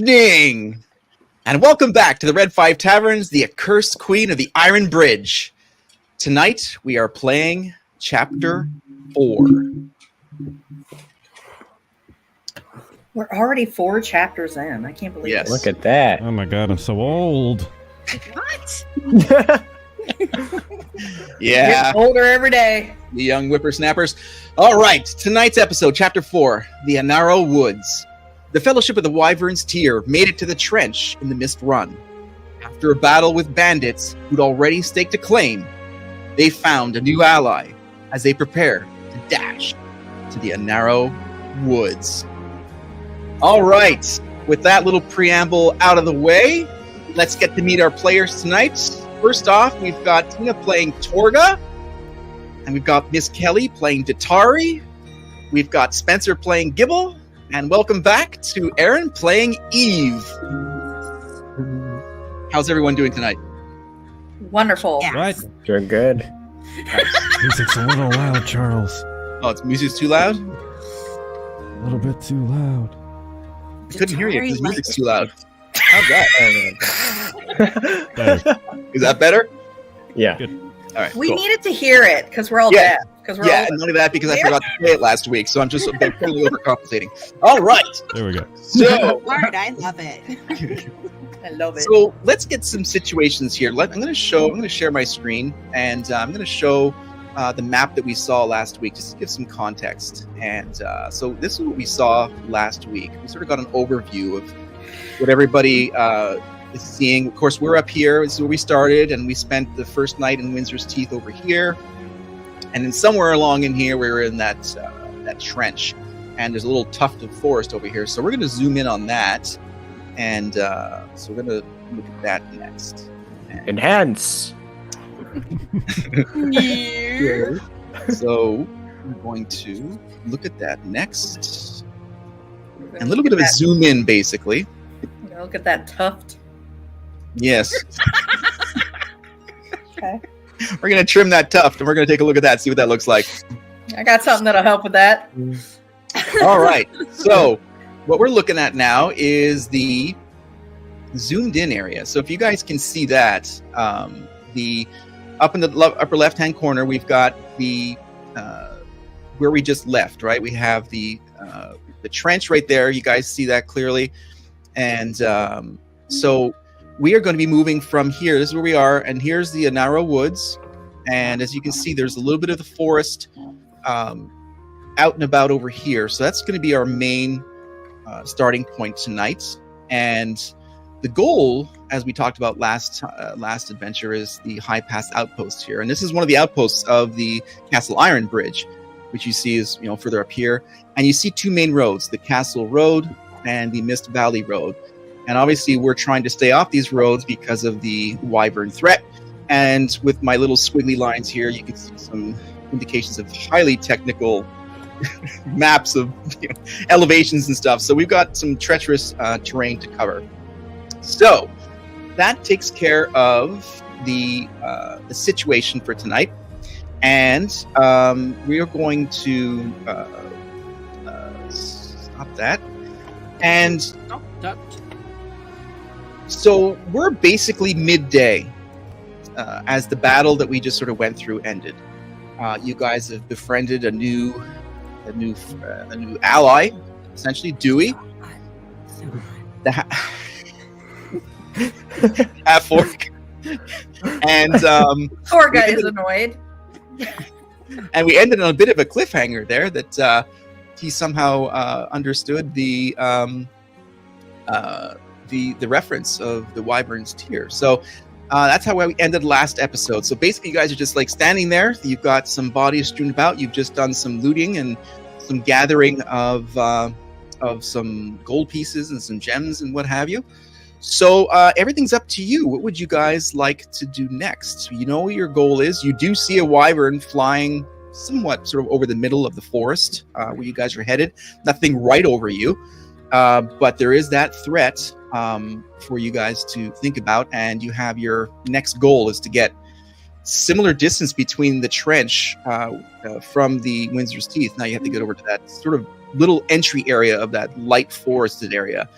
evening, and welcome back to the Red 5 Taverns, the Accursed Queen of the Iron Bridge. Tonight, we are playing Chapter 4. We're already 4 chapters in. I can't believe it. Look at that. Oh my god, I'm so old. What? Yeah. Getting older every day. The young whippersnappers. All right, tonight's episode, Chapter 4, the Anarow Woods. The Fellowship of the Wyvern's Tier made it to the trench in the Mist Run. After a battle with bandits who'd already staked a claim, they found a new ally as they prepare to dash to the Anarow Woods. All right, with that little preamble out of the way, let's get to meet our players tonight. First off, we've got Tina playing Torga, and we've got Miss Kelly playing Datari. We've got Spencer playing Gibble, and welcome back to Aaron playing Eve. How's everyone doing tonight? Wonderful. Yeah. Right. You're good. Music's a little loud, Charles. Oh, music's too loud? A little bit too loud. I couldn't hear you because music's too loud. How's that? Better. Is that better? Yeah. Good. All right, We cool. needed to hear it because we're all Yeah. deaf. Because we're Yeah, all and none of that because I forgot to say it last week, so I'm just totally overcompensating. All right. There we go. So, Word, I love it. I love it. so let's get some situations here. I'm going to share my screen, and I'm going to show the map that we saw last week, just to give some context. And so this is what we saw last week. We sort of got an overview of what everybody is seeing. Of course, we're up here. This is where we started, and we spent the first night in Windsor's Teeth over here. And then somewhere along in here, we were in that trench, and there's a little tuft of forest over here. So we're going to zoom in on that, and so we're going to look at that next. Enhance. So we're going to look at that next, and a little bit of a zoom in, basically. Look at that tuft. Yes, Okay. we're going to trim that tuft, and we're going to take a look at that, see what that looks like. I got something that'll help with that. All right. So what we're looking at now is the zoomed in area. So if you guys can see that, the up in the upper left-hand corner, we've got the where we just left, right? We have the trench right there. You guys see that clearly. And so we are going to be moving from here. This is where we are. And here's the Anarow Woods. And as you can see, there's a little bit of the forest out and about over here. So that's going to be our main starting point tonight. And the goal, as we talked about last adventure, is the High Pass outpost here. And this is one of the outposts of the Castle Iron Bridge, which you see is further up here. And you see 2 main roads, the Castle Road and the Mist Valley Road. And obviously we're trying to stay off these roads because of the Wyvern threat. And with my little squiggly lines here, you can see some indications of highly technical maps of elevations and stuff. So we've got some treacherous terrain to cover. So that takes care of the situation for tonight. And we are going to stop that. And so we're basically midday as the battle that we just sort of went through ended. You guys have befriended a new ally, essentially Dewey. The half orc, and Poor guy is annoyed. And we ended on a bit of a cliffhanger there that he somehow understood the reference of the Wyvern's Tier. So that's how we ended last episode. So basically, you guys are just like standing there. You've got some bodies strewn about. You've just done some looting and some gathering of some gold pieces and some gems and what have you. So everything's up to you. What would you guys like to do next? You know what your goal is. You do see a wyvern flying somewhat sort of over the middle of the forest where you guys are headed. Nothing right over you. But there is that threat for you guys to think about. And you have your next goal is to get similar distance between the trench from the Windsor's Teeth. Now you have to get over to that sort of little entry area of that light forested area.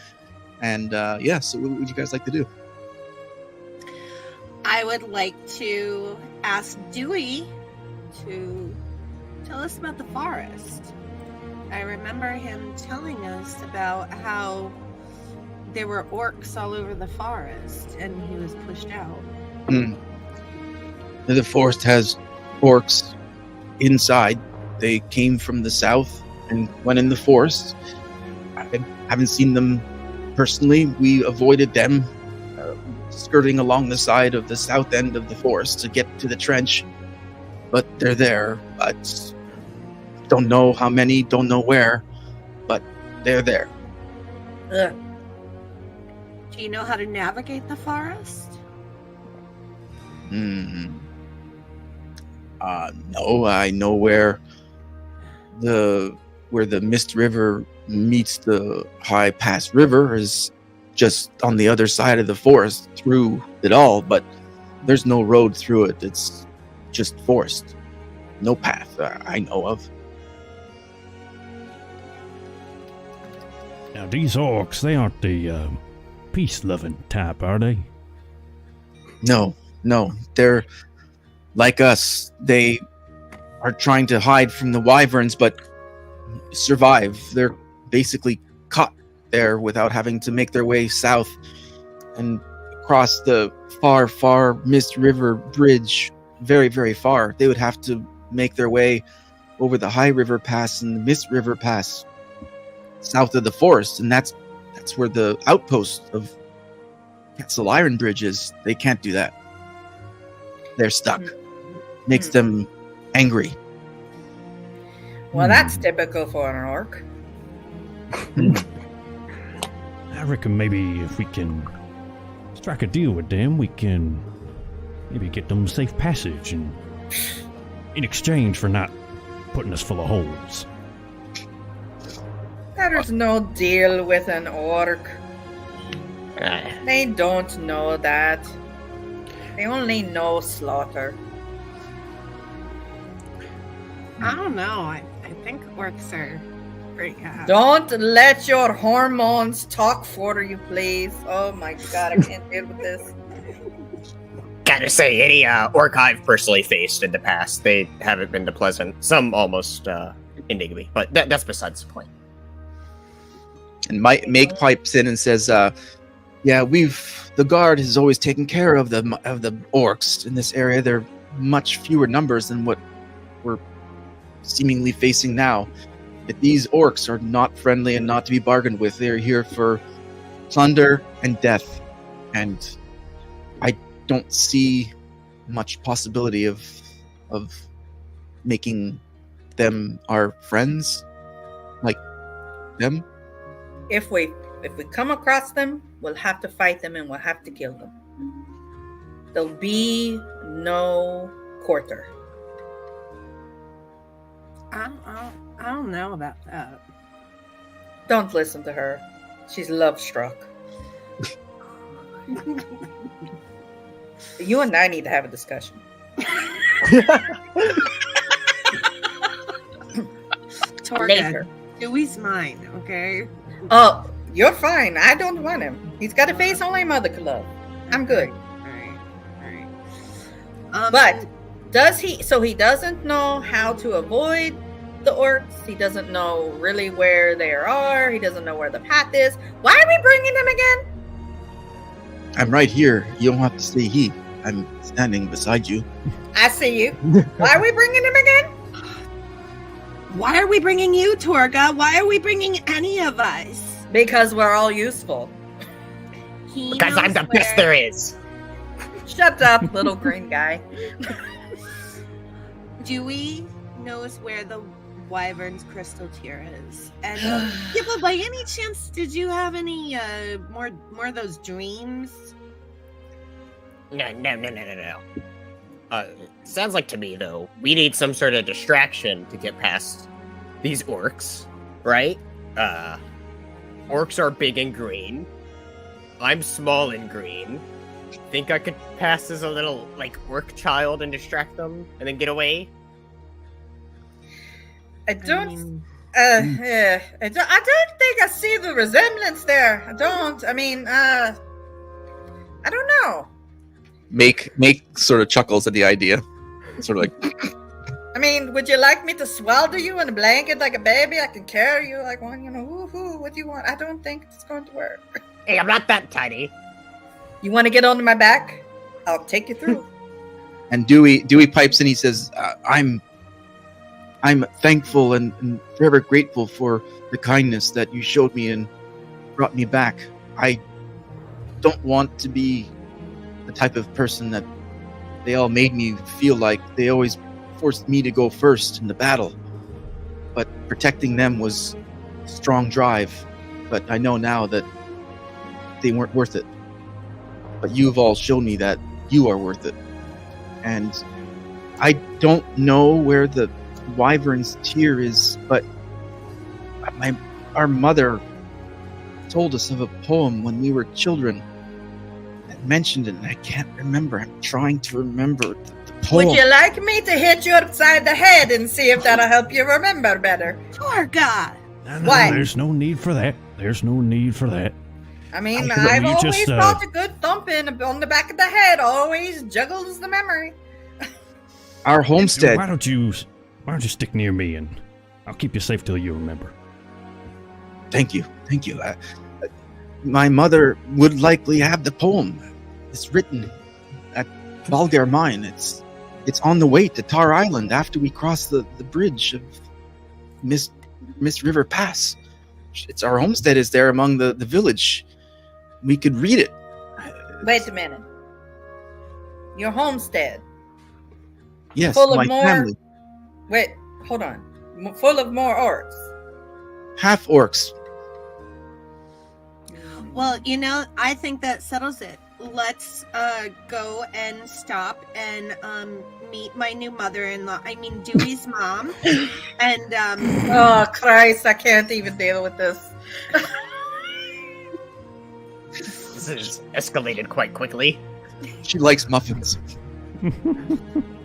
And so what would you guys like to do? I would like to ask Dewey to tell us about the forest. I remember him telling us about how there were orcs all over the forest and he was pushed out. The forest has orcs inside. They came from the south and went in the forest. I haven't seen them personally. We avoided them, skirting along the side of the south end of the forest to get to the trench. But they're there. But don't know how many, don't know where, but they're there. Ugh. Do you know how to navigate the forest? No, I know where the Mist River meets the High Pass River is just on the other side of the forest through it all, but there's no road through it. It's just forest. No path I know of. Now, these orcs, they aren't the peace-loving type, are they? No. They're like us. They are trying to hide from the Wyverns, but survive. They're basically caught there without having to make their way south and across the far Mist River bridge. Very, very far. They would have to make their way over the High River Pass and the Mist River Pass south of the forest, and that's where the outpost of Castle Iron Bridge is. They can't do that. They're stuck. Makes them angry. Well, that's typical for an orc. I reckon maybe if we can strike a deal with them, we can maybe get them safe passage and in exchange for not putting us full of holes. There's no deal with an orc. They don't know that. They only know slaughter. I don't know. I think orcs are pretty Don't let your hormones talk for you, please. Oh my god, I can't deal with this. Gotta say, any orc I've personally faced in the past, they haven't been pleasant. Some almost ending me, but that's besides the point. And Meg pipes in and says, the guard has always taken care of the orcs in this area. They're much fewer numbers than what we're seemingly facing now. But these orcs are not friendly and not to be bargained with. They're here for plunder and death. And I don't see much possibility of making them our friends like them. If we come across them, we'll have to fight them and we'll have to kill them. There'll be no quarter. I don't know about that. Don't listen to her. She's love struck. You and I need to have a discussion. Torga, Dewey's mine, okay? Oh, you're fine. I don't want him. He's got a face only a mother could love. I'm good. All right. But does he? So he doesn't know how to avoid the orcs. He doesn't know really where they are. He doesn't know where the path is. Why are we bringing him again? I'm right here. You don't have to say he. I'm standing beside you. I see you. Why are we bringing him again? Why are we bringing you, Torga? Why are we bringing any of us? Because we're all useful. Because I'm the best there is. Shut up, little green guy. Dewey knows where the Wyvern's crystal tier is. And yeah, but by any chance, did you have any more of those dreams? No. Sounds like to me, though, we need some sort of distraction to get past these orcs, right? Orcs are big and green. I'm small and green. Think I could pass as a little, orc child and distract them and then get away? I don't Yeah. I don't think I see the resemblance there. I don't. I mean, I don't know. Make sort of chuckles at the idea. Sort of like, I mean, would you like me to swallow you in a blanket like a baby? I can carry you like one, woohoo, what do you want? I don't think it's going to work. Hey, I'm not that tiny. You want to get onto my back? I'll take you through. and Dewey pipes in. He says, I'm thankful and forever grateful for the kindness that you showed me and brought me back. I don't want to be the type of person that they all made me feel like. They always forced me to go first in the battle. But protecting them was a strong drive. But I know now that they weren't worth it. But you've all shown me that you are worth it. And I don't know where the Wyvern's tear is, but our mother told us of a poem when we were children that mentioned it, and I can't remember. I'm trying to remember the poem. Would you like me to hit you upside the head and see if that'll help you remember better? Poor God. No, Why? there's no need for that. There's no need for that. I mean, I I've you always just, thought a good thumping on the back of the head always juggles the memory. Our homestead. Why don't you stick near me and I'll keep you safe till you remember. Thank you. My mother would likely have the poem. It's written at Valgar Mine. It's on the way to Tar Island after we cross the bridge of Mist River Pass. It's our homestead is there among the village. We could read it. Wait a minute. Your homestead. Yes, Full of my more- family. Wait, hold on. Full of more orcs. Half orcs. Well, I think that settles it. Let's go and stop and meet my new mother-in-law. I mean, Dewey's mom. And Oh, Christ, I can't even deal with this. This has escalated quite quickly. She likes muffins.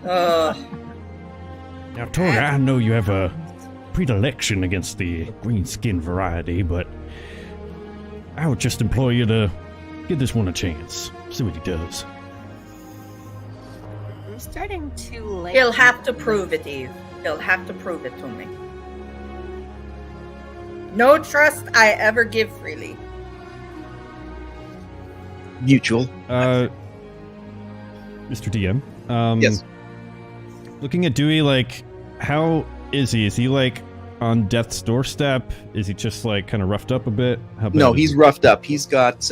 Oh, Now, Tori, I know you have a predilection against the green skin variety, but I would just implore you to give this one a chance. See what he does. I'm starting to like. he'll have to prove it, Eve. He'll have to prove it to me. No trust I ever give freely. Mutual. Mr. DM. Yes. Looking at Dewey, like, how is he? Is he, like, on death's doorstep? Is he just, like, kind of roughed up a bit? How bad No, is he's he? roughed up. He's got,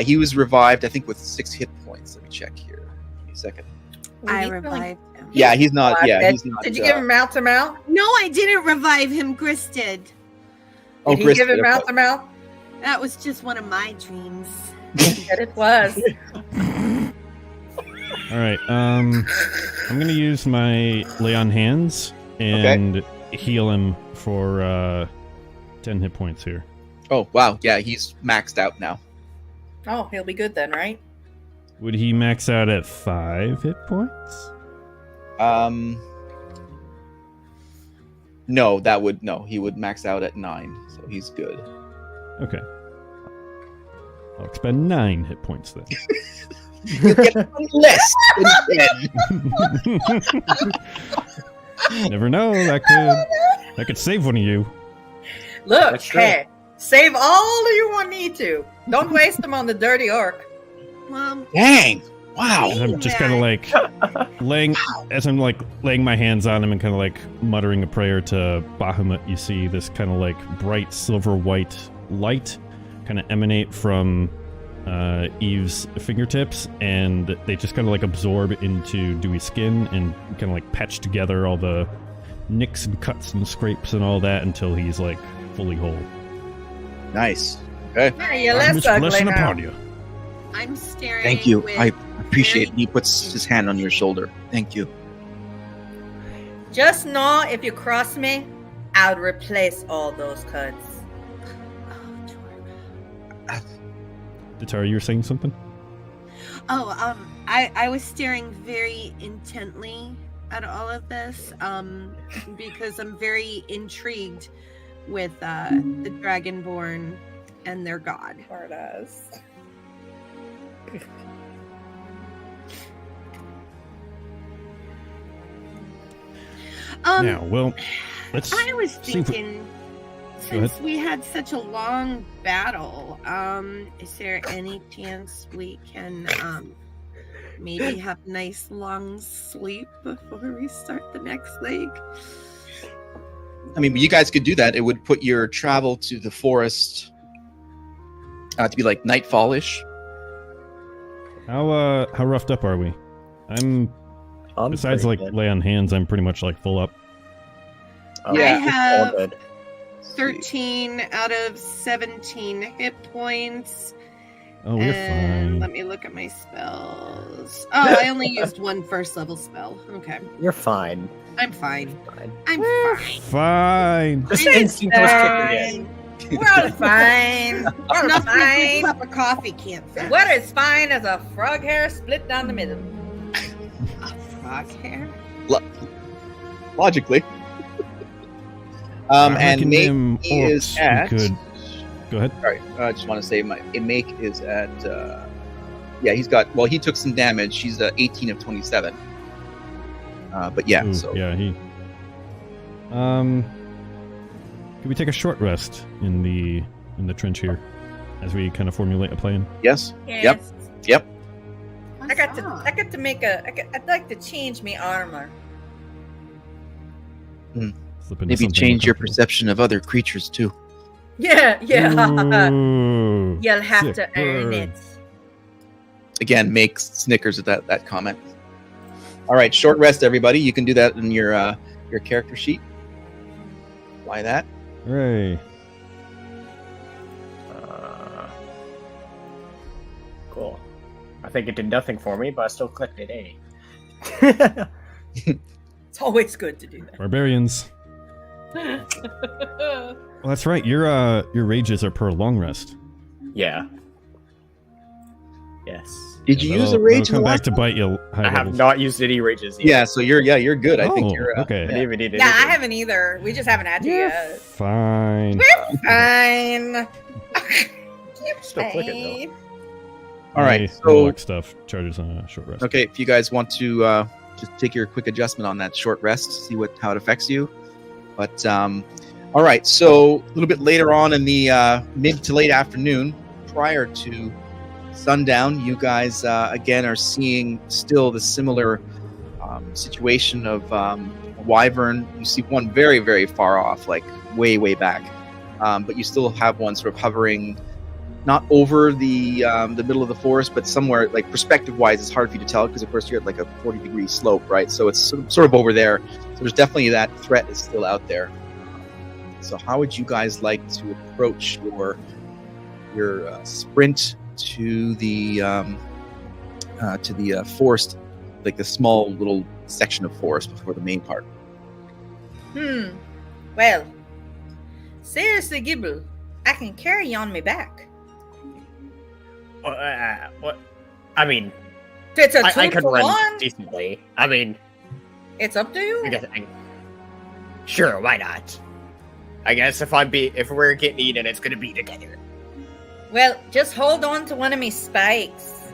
he was revived, I think, with 6 hit points. Let me check here. Give me a second. I He's revived him. Yeah, he's not, alive. he's not. Did you give him mouth to mouth? No, I didn't revive him. Gris did. Did he Chris give him did, mouth okay. to mouth? That was just one of my dreams. That it was. Alright, I'm gonna use my lay on hands and heal him for 10 hit points here. Oh, wow. Yeah, he's maxed out now. Oh, he'll be good then, right? Would he max out at 5 hit points? No, he would max out at 9, so he's good. Okay. I'll expend 9 hit points then. You'll get one less than 10. Never know, that could save one of you. Look, That's true. hey, save all you want need to. Don't waste them on the dirty orc. Well, Dang! Wow. And I'm just kind of like laying my hands on him and kind of like muttering a prayer to Bahamut. You see this kind of like bright silver white light kind of emanate from Eve's fingertips, and they just kind of like absorb into Dewey's skin and kind of like patch together all the nicks and cuts and scrapes and all that until he's like fully whole. Nice. Okay. Yeah, you're less Much ugly blessing now. upon you. I'm staring. Thank you. with I appreciate it. very- He puts his hand on your shoulder. Thank you. Just know if you cross me, I'll replace all those cuts. Oh, Tor. Datara, you were saying something? Oh, I was staring very intently at all of this, because I'm very intrigued with the Dragonborn and their god. Bardas. Now, well, let's. I was see if we- thinking, Go ahead. since we had such a long battle, is there any chance we can maybe have a nice long sleep before we start the next leg? I mean, you guys could do that. It would put your travel to the forest to be like nightfall-ish. How roughed up are we? Besides like lay on hands, I'm pretty much like full up. I have 13 out of 17 hit points. Oh, we're and fine. let me look at my spells. Oh, I only used one first level spell. Okay. You're fine. I'm fine. Fine. I'm fine. Fine. Just It's instinct was kicking in. We're all fine. We're all Nothing a fine. cup of coffee can't fix. What is fine as a frog hair split down the middle? A frog hair? Logically. I And reckon Make them is orcs, at. we could. Go ahead. Sorry, I just want to say Make is at. He took some damage. He's 18 of 27. But yeah, Ooh, so yeah, he. Could we take a short rest in the trench here, as we kind of formulate a plan? yes, Yes. yep. I got to make I'd like to change my armor. Slip into Maybe something change your more perception of other creatures too. Yeah. comfortable. Ooh, You'll have sick to earn burn. it. Again, Make snickers at that comment. All right, short rest, everybody. You can do that in your character sheet. Why that? Hooray. Cool. I think it did nothing for me, but I still clicked it, eh? It's always good to do Barbarians. that. Well, that's right. Your rages are per long rest. Yeah. Yes. Did you Yeah, use a that'll rage? in come the back last to one? bite you. High I have levels. not used any rages yet. Yeah, so you're good. I think Oh, you're okay. I didn't even need Yeah, I anything. haven't either. We just haven't had to You're yet. fine. We're fine. Still clicking, though. All right. My So warlock stuff charges on a short rest. okay, if you guys want to just take your quick adjustment on that short rest, see how it affects you. But all right, so a little bit later on in the mid to late afternoon, prior to sundown, you guys again are seeing still the similar situation of Wyvern. You see one very, very far off, like way back, but you still have one sort of hovering, not over the middle of the forest, but somewhere like perspective-wise, it's hard for you to tell because of course you're at like a 40-degree slope, right? So it's sort of over there. So there's definitely that threat is still out there. So how would you guys like to approach your sprint to the forest, like the small little section of forest before the main part? Well, seriously, Gibble, I can carry you on my back. What? I mean, It's a I two could for run one. decently. I mean, It's up to you. sure, why not? I guess if we're getting eaten, it's gonna be together. Well, just hold on to one of me spikes.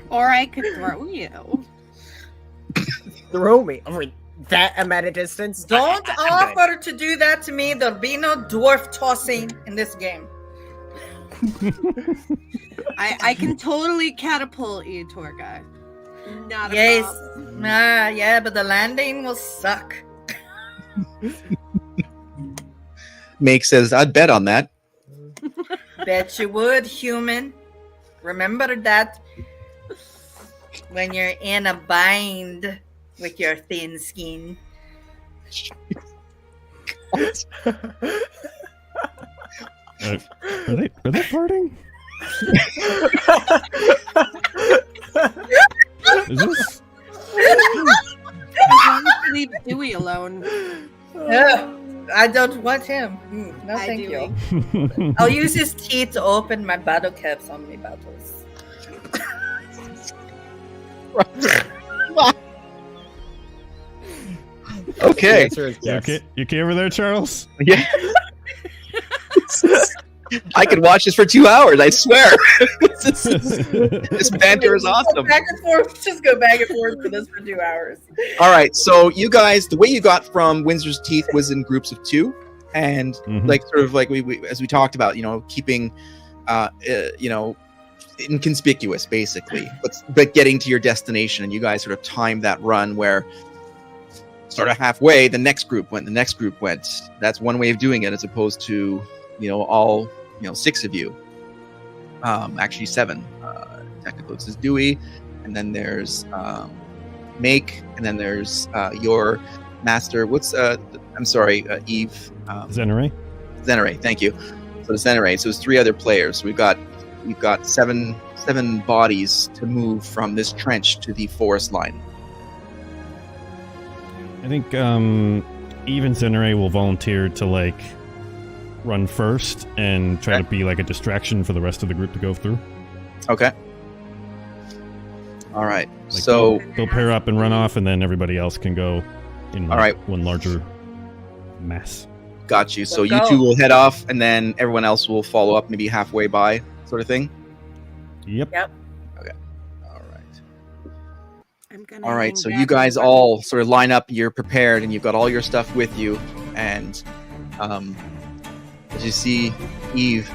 Or I could throw you. Throw me over that amount of distance. Don't I'm good. offer to do that to me. There'll be no dwarf tossing in this game. I can totally catapult you, Torga. Not a Yes. problem. Yeah, but the landing will suck. Make says, I'd bet on that. Bet you would, human. Remember that when you're in a bind with your thin skin. Are they flirting? Is this? I want to leave Dewey alone. I don't want him. No, I thank do. you. I'll use his teeth to open my battle caps on my battles. Okay. The answer is yes. You okay over there, Charles? Yeah. I could watch this for 2 hours. I swear. This banter is awesome. Back and forth. Just go back and forth for this for 2 hours. All right. So you guys, the way you got from Windsor's Teeth was in groups of 2, and like sort of like we as we talked about, keeping, inconspicuous basically, but getting to your destination, and you guys sort of timed that run where. Sort of halfway, the next group went. That's one way of doing it, as opposed to, all 6 of you. Actually 7. Technically, this is Dewey, and then there's Make, and then there's your master. I'm sorry, Eve. Zeneray. Thank you. So Zeneray. So it's 3 other players. So we've got 7 bodies to move from this trench to the forest line. I think Eve and Zeneray will volunteer to run first and try to be like a distraction for the rest of the group to go through. Okay. All right. They'll pair up and run off, and then everybody else can go in one larger mass. Got you. So you 2 will head off, and then everyone else will follow up, maybe halfway by, sort of thing. Yep. Okay. All right. All right, so you guys all sort of line up, you're prepared, and you've got all your stuff with you, and as you see Eve,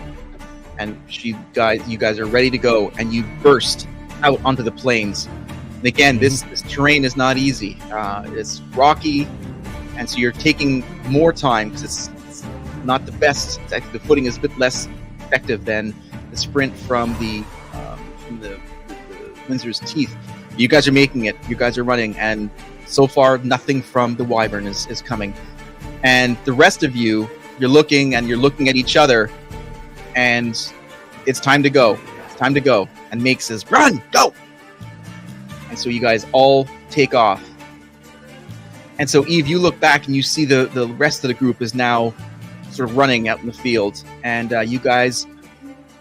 and you guys are ready to go, and you burst out onto the plains. And again, this terrain is not easy. It's rocky, and so you're taking more time, because it's not the best. The footing is a bit less effective than the sprint from the Windsor's Teeth. You guys are making it. You guys are running, and so far nothing from the Wyvern is coming. And the rest of you, you're looking at each other, and it's time to go. And Make says, "Run, go!" And so you guys all take off. And so Eve, you look back and you see the rest of the group is now sort of running out in the field, and you guys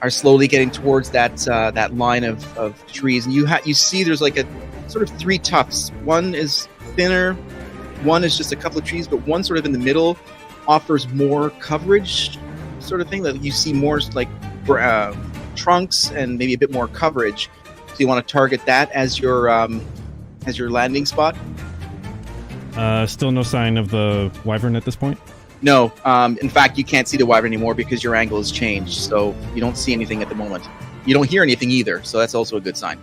are slowly getting towards that line of trees, and you see there's like a sort of 3 tufts. One is thinner, one is just a couple of trees, but one sort of in the middle offers more coverage, sort of thing. That you see more like trunks and maybe a bit more coverage. So you want to target that as your landing spot. Still no sign of the Wyvern at this point? No, in fact, you can't see the Wyvern anymore because your angle has changed, so you don't see anything at the moment. You don't hear anything either, so that's also a good sign.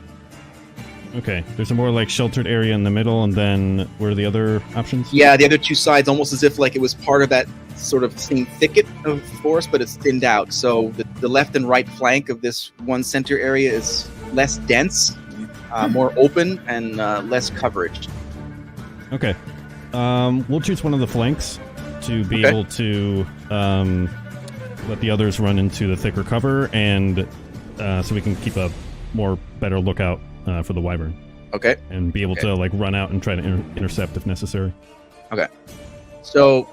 Okay, there's a more sheltered area in the middle, and then where are the other options? Yeah, the other 2 sides, almost as if it was part of that sort of same thicket of forest, but it's thinned out. So the left and right flank of this one center area is less dense, more open, and less coverage. Okay, we'll choose one of the flanks to be able to let the others run into the thicker cover, and so we can keep a better lookout for the Wyvern. Okay. And be able to run out and try to intercept if necessary. Okay. So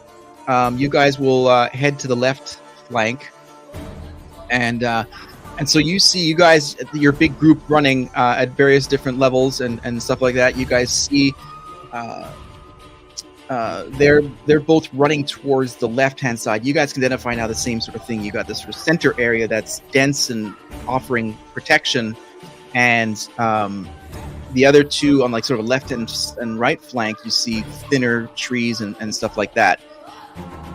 you guys will head to the left flank, and so you see you guys, your big group running at various different levels and stuff like that. You guys see. They're both running towards the left-hand side. You guys can identify now the same sort of thing. You got this sort of center area that's dense and offering protection, and the other 2 on sort of left and right flank, you see thinner trees and stuff like that.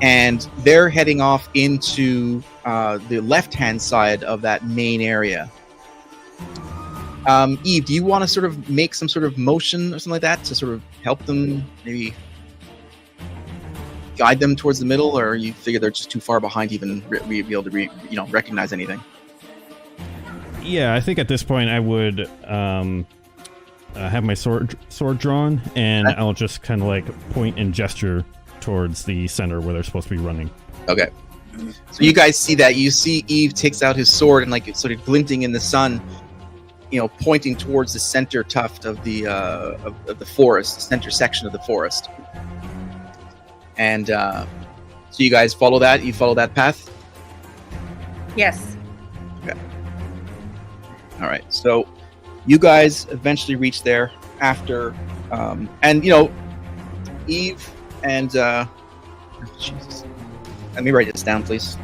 And they're heading off into the left-hand side of that main area. Eve, do you want to sort of make some sort of motion or something like that to sort of help them, maybe guide them towards the middle, or you figure they're just too far behind to even be able to recognize anything? Yeah, I think at this point I would have my sword drawn, and I'll just kind of point and gesture towards the center where they're supposed to be running. Okay. So you guys see that. You see Eve takes out his sword and it's sort of glinting in the sun, pointing towards the center tuft of the forest, the center section of the forest. And so you guys follow that? You follow that path? Yes. Okay. All right. So you guys eventually reach there after, and Eve and Jesus. Let me write this down, please.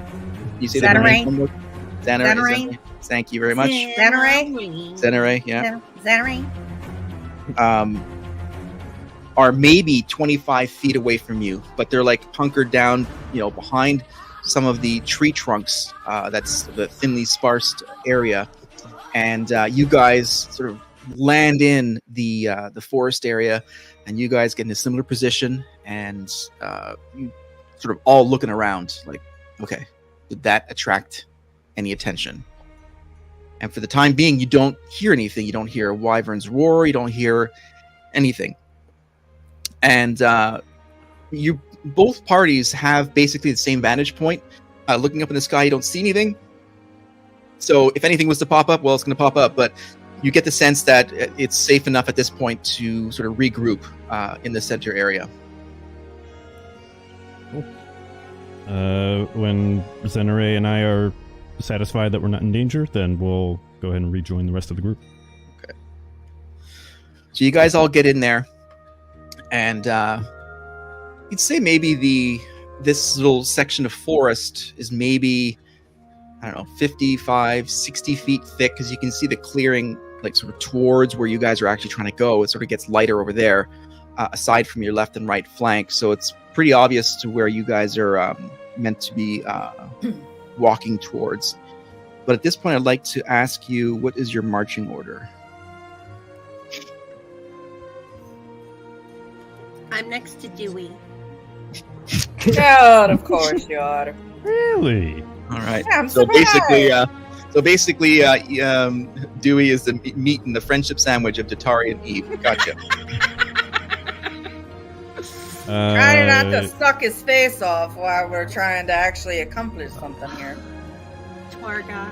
You say Xanarain. the name? Xanarain. Thank you very much. Xanarain. Xanarain, yeah. Xanarain. Are maybe 25 feet away from you, but they're like hunkered down, behind some of the tree trunks. That's the thinly sparsed area, and you guys sort of land in the forest area, and you guys get in a similar position, and you sort of all looking around, like, okay, did that attract any attention? And for the time being, you don't hear anything. You don't hear a wyvern's roar. You don't hear anything. And you both parties have basically the same vantage point. Looking up in the sky, you don't see anything. So if anything was to pop up, well, it's going to pop up. But you get the sense that it's safe enough at this point to sort of regroup in the center area. When Xanarain and I are satisfied that we're not in danger, then we'll go ahead and rejoin the rest of the group. Okay. So you guys all get in there. And you'd say maybe this little section of forest is maybe, 55, 60 feet thick, because you can see the clearing like sort of towards where you guys are actually trying to go. It sort of gets lighter over there, aside from your left and right flank. So it's pretty obvious to where you guys are meant to be walking towards. But at this point, I'd like to ask you, what is your marching order? I'm next to Dewey. God, of course you are. Really? All right. Yeah, I'm so surprised. basically, Dewey is the meat in the friendship sandwich of Datari and Eve. Gotcha. Trying not to suck his face off while we're trying to actually accomplish something here. Torga.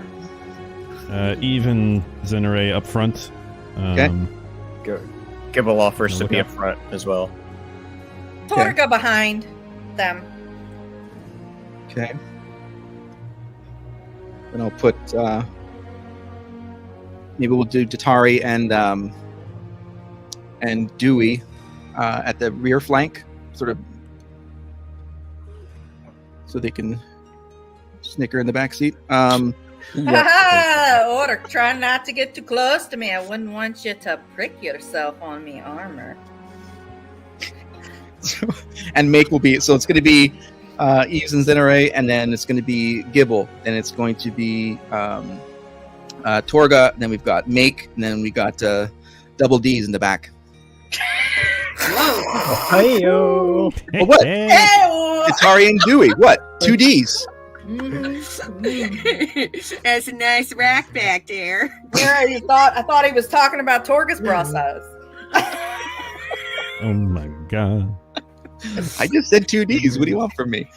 Eve and Xanarain up front. Okay. Gibble offers to Look be up. up front as well. Torga behind them. Okay. Then I'll put maybe we'll do Datari and Dewey at the rear flank, sort of, so they can snicker in the back seat. Order, try not to get too close to me. I wouldn't want you to prick yourself on me armor. And Make will be, so it's going to be Eves and Xanarain, and then it's going to be Gibble, and it's going to be Torga, and then we've got Make, and then we got double D's in the back. Whoa. Hi-yo. Well, what? Ew! Atari and Dewey. What? 2 D's. That's a nice rack back there. Yeah, I thought he was talking about Torga's process. Oh my god. I just said 2 D's. What do you want from me?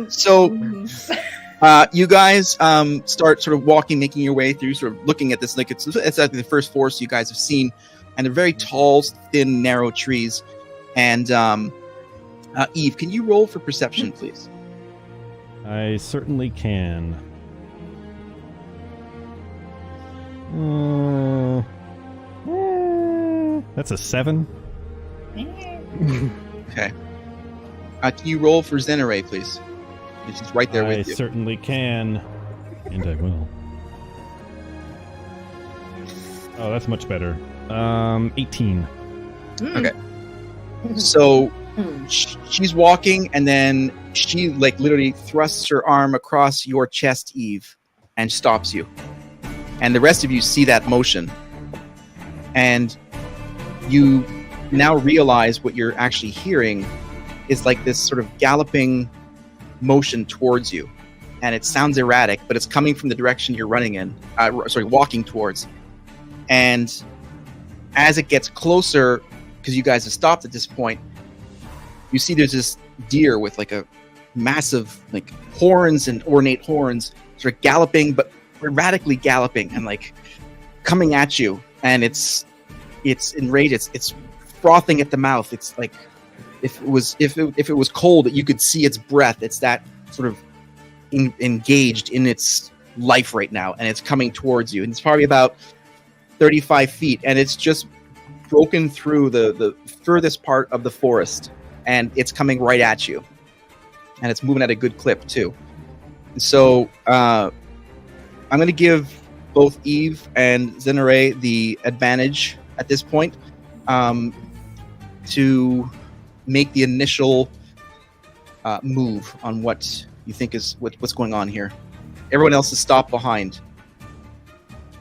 So, you guys start sort of walking, making your way through, sort of looking at this. Like it's actually the first forest you guys have seen, and they're very tall, thin, narrow trees. And Eve, can you roll for perception, please? I certainly can. That's a 7. Okay. Can you roll for Xanarain, please? She's right there I with you. certainly can. And I will. Oh, that's much better. 18. Okay. So she's walking, and then she literally thrusts her arm across your chest, Eve, and stops you. And the rest of you see that motion, and you now realize what you're actually hearing is like this sort of galloping motion towards you, and it sounds erratic, but it's coming from the direction you're running in. Walking towards. And as it gets closer, because you guys have stopped at this point, you see there's this deer with like a massive horns and ornate horns, sort of galloping, but erratically galloping and coming at you. And it's enraged. It's frothing at the mouth. It's like if it was cold, you could see its breath. It's that sort of engaged in its life right now, and it's coming towards you. And it's probably about 35 feet, and it's just broken through the furthest part of the forest, and it's coming right at you, and it's moving at a good clip too. So I'm going to give both Eve and Zenere the advantage at this point to make the initial move on what you think is what's going on here. Everyone else is stopped behind.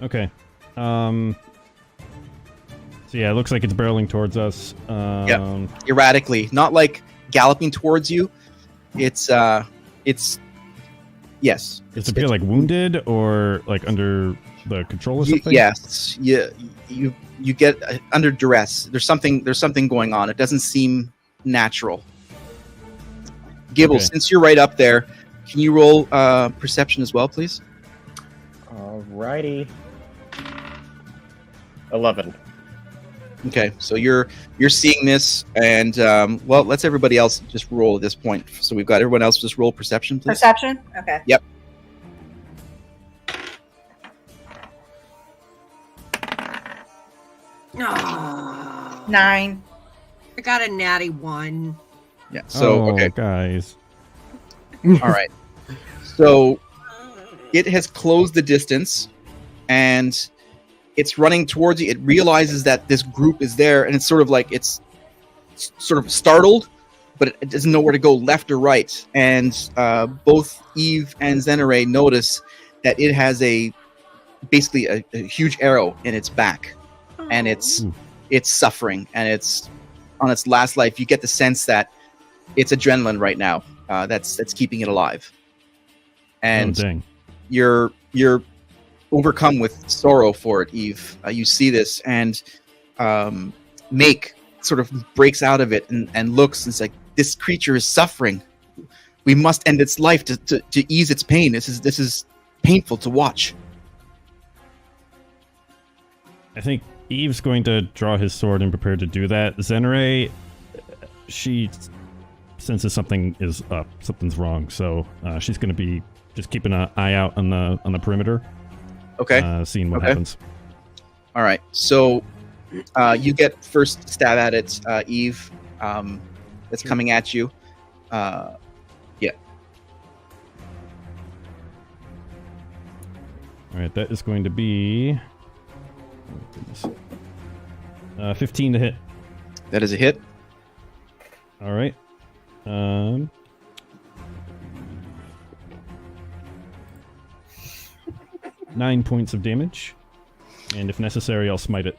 Okay. So yeah, it looks like it's barreling towards us. Erratically, not like galloping towards you. It's yes. Does it appear like wounded or like under the control or something? Yes. You get under duress. There's something going on. It doesn't seem natural. Gibble, Okay. since you're right up there, can you roll perception as well, please? Alrighty. 11. Okay, so you're seeing this, and well, let's everybody else just roll at this point. So we've got everyone else just roll perception, please. Perception? Okay. Yep. Oh, 9. I got a natty 1. Yeah. So okay. Guys. All right. So it has closed the distance, and it's running towards you. It realizes that this group is there, and it's sort of like it's sort of startled, but it doesn't know where to go, left or right. And both Eve and Zenere notice that it has basically a huge arrow in its back, and it's suffering, and it's on its last life. You get the sense that it's adrenaline right now that's keeping it alive, and dang. you're overcome with sorrow for it, Eve. You see this, and Make sort of breaks out of it and looks, and it's like, this creature is suffering. We must end its life to ease its pain. This is painful to watch. I think Eve's going to draw his sword and prepare to do that. Zenere, she senses something is up, something's wrong, so she's going to be just keeping an eye out on the perimeter. Okay. Seeing what happens. All right. So you get first stab at it, Eve. That's coming at you. Yeah. All right. That is going to be 15 to hit. That is a hit. All right. 9 points of damage, and if necessary, I'll smite it.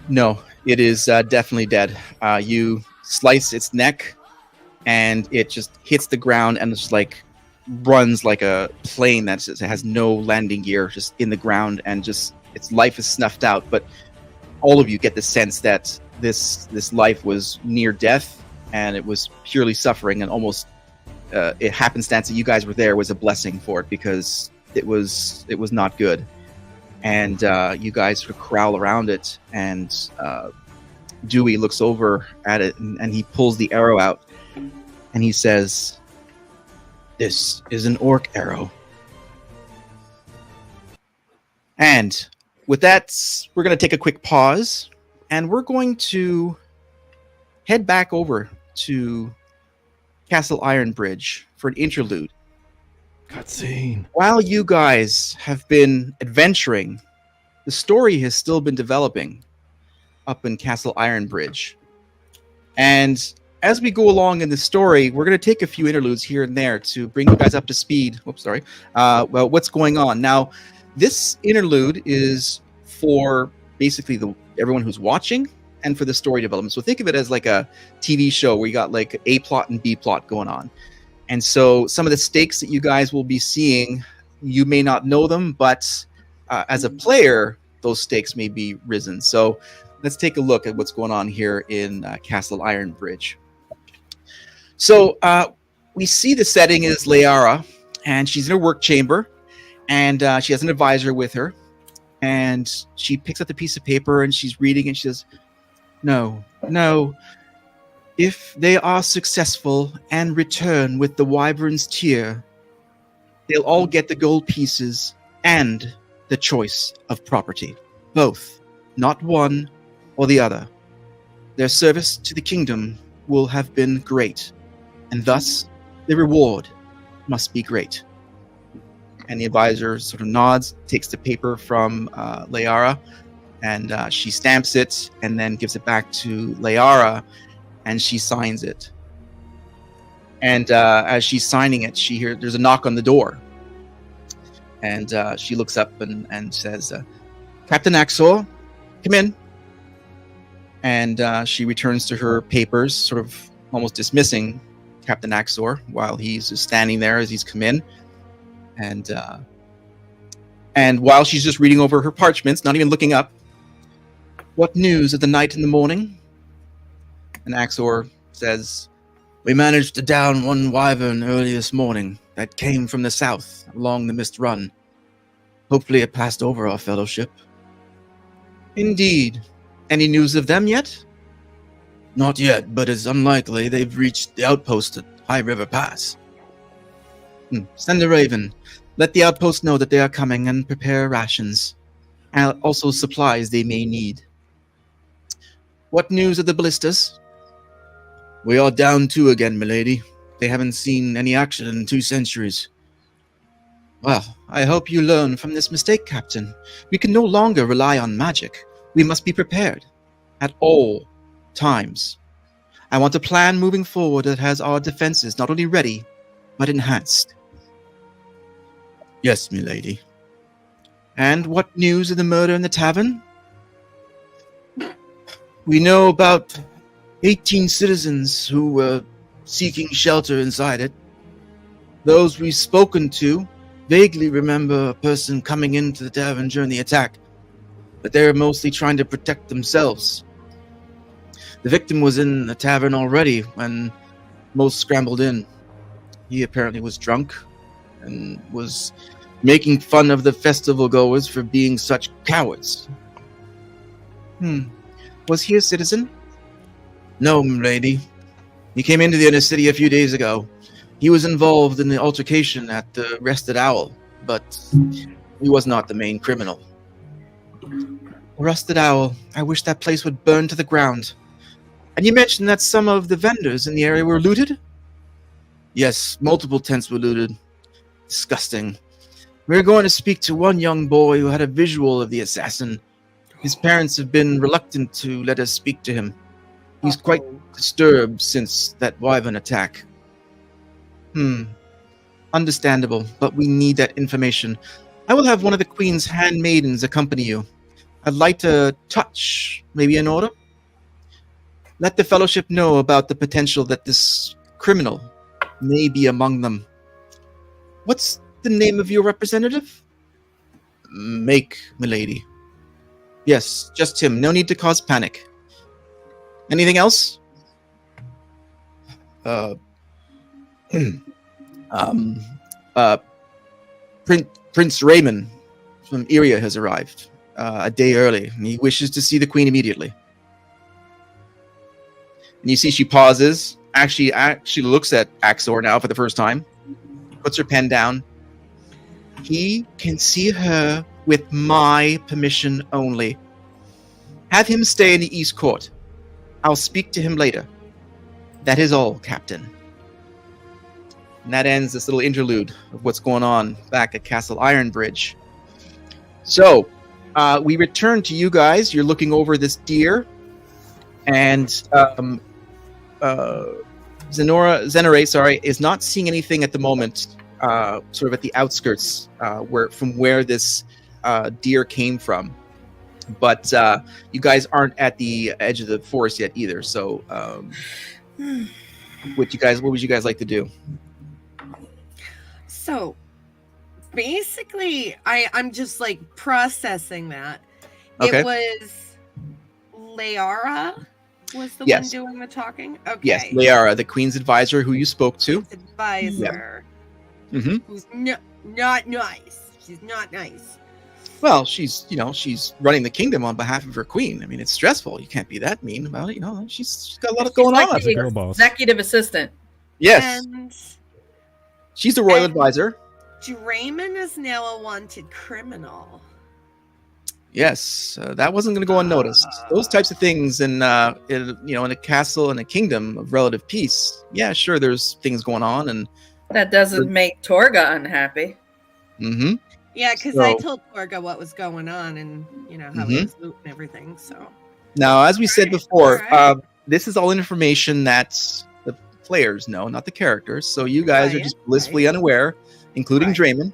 No, it is definitely dead. You slice its neck, and it just hits the ground and just like runs like a plane that has no landing gear, just in the ground, and just its life is snuffed out. But all of you get the sense that this life was near death, and it was purely suffering, and almost it happenstance that you guys were there was a blessing for it, because it was not good. And you guys sort of corral around it, and Dewey looks over at it, and he pulls the arrow out, and he says, "This is an orc arrow." And with that, we're going to take a quick pause, and we're going to head back over to Castle Ironbridge for an interlude. Cutscene. While you guys have been adventuring, the story has still been developing up in Castle Ironbridge. And as we go along in the story, we're going to take a few interludes here and there to bring you guys up to speed. Well, what's going on. Now, this interlude is for basically everyone who's watching, and for the story development. So think of it as like a TV show where you got like A plot and B plot going on. And so some of the stakes that you guys will be seeing, you may not know them, but as a player, those stakes may be risen. So let's take a look at what's going on here in Castle Ironbridge. So we see the setting is Layara, and she's in her work chamber, and she has an advisor with her, and she picks up the piece of paper, and she's reading, and she says, No. If they are successful and return with the Wyvern's tear, they'll all get the gold pieces and the choice of property. Both, not one or the other. Their service to the kingdom will have been great, and thus the reward must be great. And the advisor sort of nods, takes the paper from Layara, and she stamps it and then gives it back to Layara, and she signs it. And as she's signing it, she hears there's a knock on the door. And she looks up and says, Captain Axor, come in. And she returns to her papers, sort of almost dismissing Captain Axor while he's just standing there as he's come in. And while she's just reading over her parchments, not even looking up, what news of the night and the morning? And Axor says, we managed to down one wyvern early this morning that came from the south along the Mist Run. Hopefully it passed over our fellowship. Indeed. Any news of them yet? Not yet, but it's unlikely they've reached the outpost at High River Pass. Send a raven. Let the outpost know that they are coming and prepare rations. And also supplies they may need. What news of the ballistas? We are down 2 again, milady. They haven't seen any action in 2 centuries. Well, I hope you learn from this mistake, Captain. We can no longer rely on magic. We must be prepared. At all times. I want a plan moving forward that has our defenses not only ready, but enhanced. Yes, milady. And what news of the murder in the tavern? We know about 18 citizens who were seeking shelter inside it. Those we've spoken to vaguely remember a person coming into the tavern during the attack, but they were mostly trying to protect themselves. The victim was in the tavern already when most scrambled in. He apparently was drunk and was making fun of the festival goers for being such cowards. Was he a citizen? No, milady. He came into the inner city a few days ago. He was involved in the altercation at the Rested Owl, but he was not the main criminal. Rusted Owl. I wish that place would burn to the ground. And you mentioned that some of the vendors in the area were looted? Yes, multiple tents were looted. Disgusting. We're going to speak to one young boy who had a visual of the assassin. His parents have been reluctant to let us speak to him. He's quite disturbed since that wyvern attack. Understandable, but we need that information. I will have one of the Queen's handmaidens accompany you. I'd like to touch, maybe in order. Let the Fellowship know about the potential that this criminal may be among them. What's the name of your representative? Make, milady. Yes, just him. No need to cause panic. Anything else? Prince Raymond from Iria has arrived a day early, and he wishes to see the Queen immediately. And you see she pauses, actually looks at Axor now for the first time, puts her pen down. He can see her with my permission only. Have him stay in the East Court. I'll speak to him later. That is all, Captain. And that ends this little interlude of what's going on back at Castle Ironbridge. So, we return to you guys. You're looking over this deer, and Zenore, is not seeing anything at the moment, sort of at the outskirts, where this deer came from. But you guys aren't at the edge of the forest yet either. So, what would you guys like to do? So, basically, I'm just like processing that. Okay. It was Layara was the one doing the talking? Okay. Yes, Layara, the Queen's advisor who you spoke to. Advisor. Yeah. Mm-hmm. Who's not nice. She's not nice. Well, she's running the kingdom on behalf of her queen. I mean, it's stressful. You can't be that mean about it. She's got a lot going on. The Girl boss. executive assistant. Yes. And She's the royal advisor. Draymond is now a wanted criminal. Yes, that wasn't going to go unnoticed. Those types of things in a castle and a kingdom of relative peace. Yeah, sure, there's things going on, and That doesn't make Torga unhappy. mm-hmm. Yeah, because I told Torga what was going on and, how he was loot and everything, so. Now, as we said before, All right. this is all information that the players know, not the characters. So you guys are Right, just blissfully unaware, including Right. Draymond,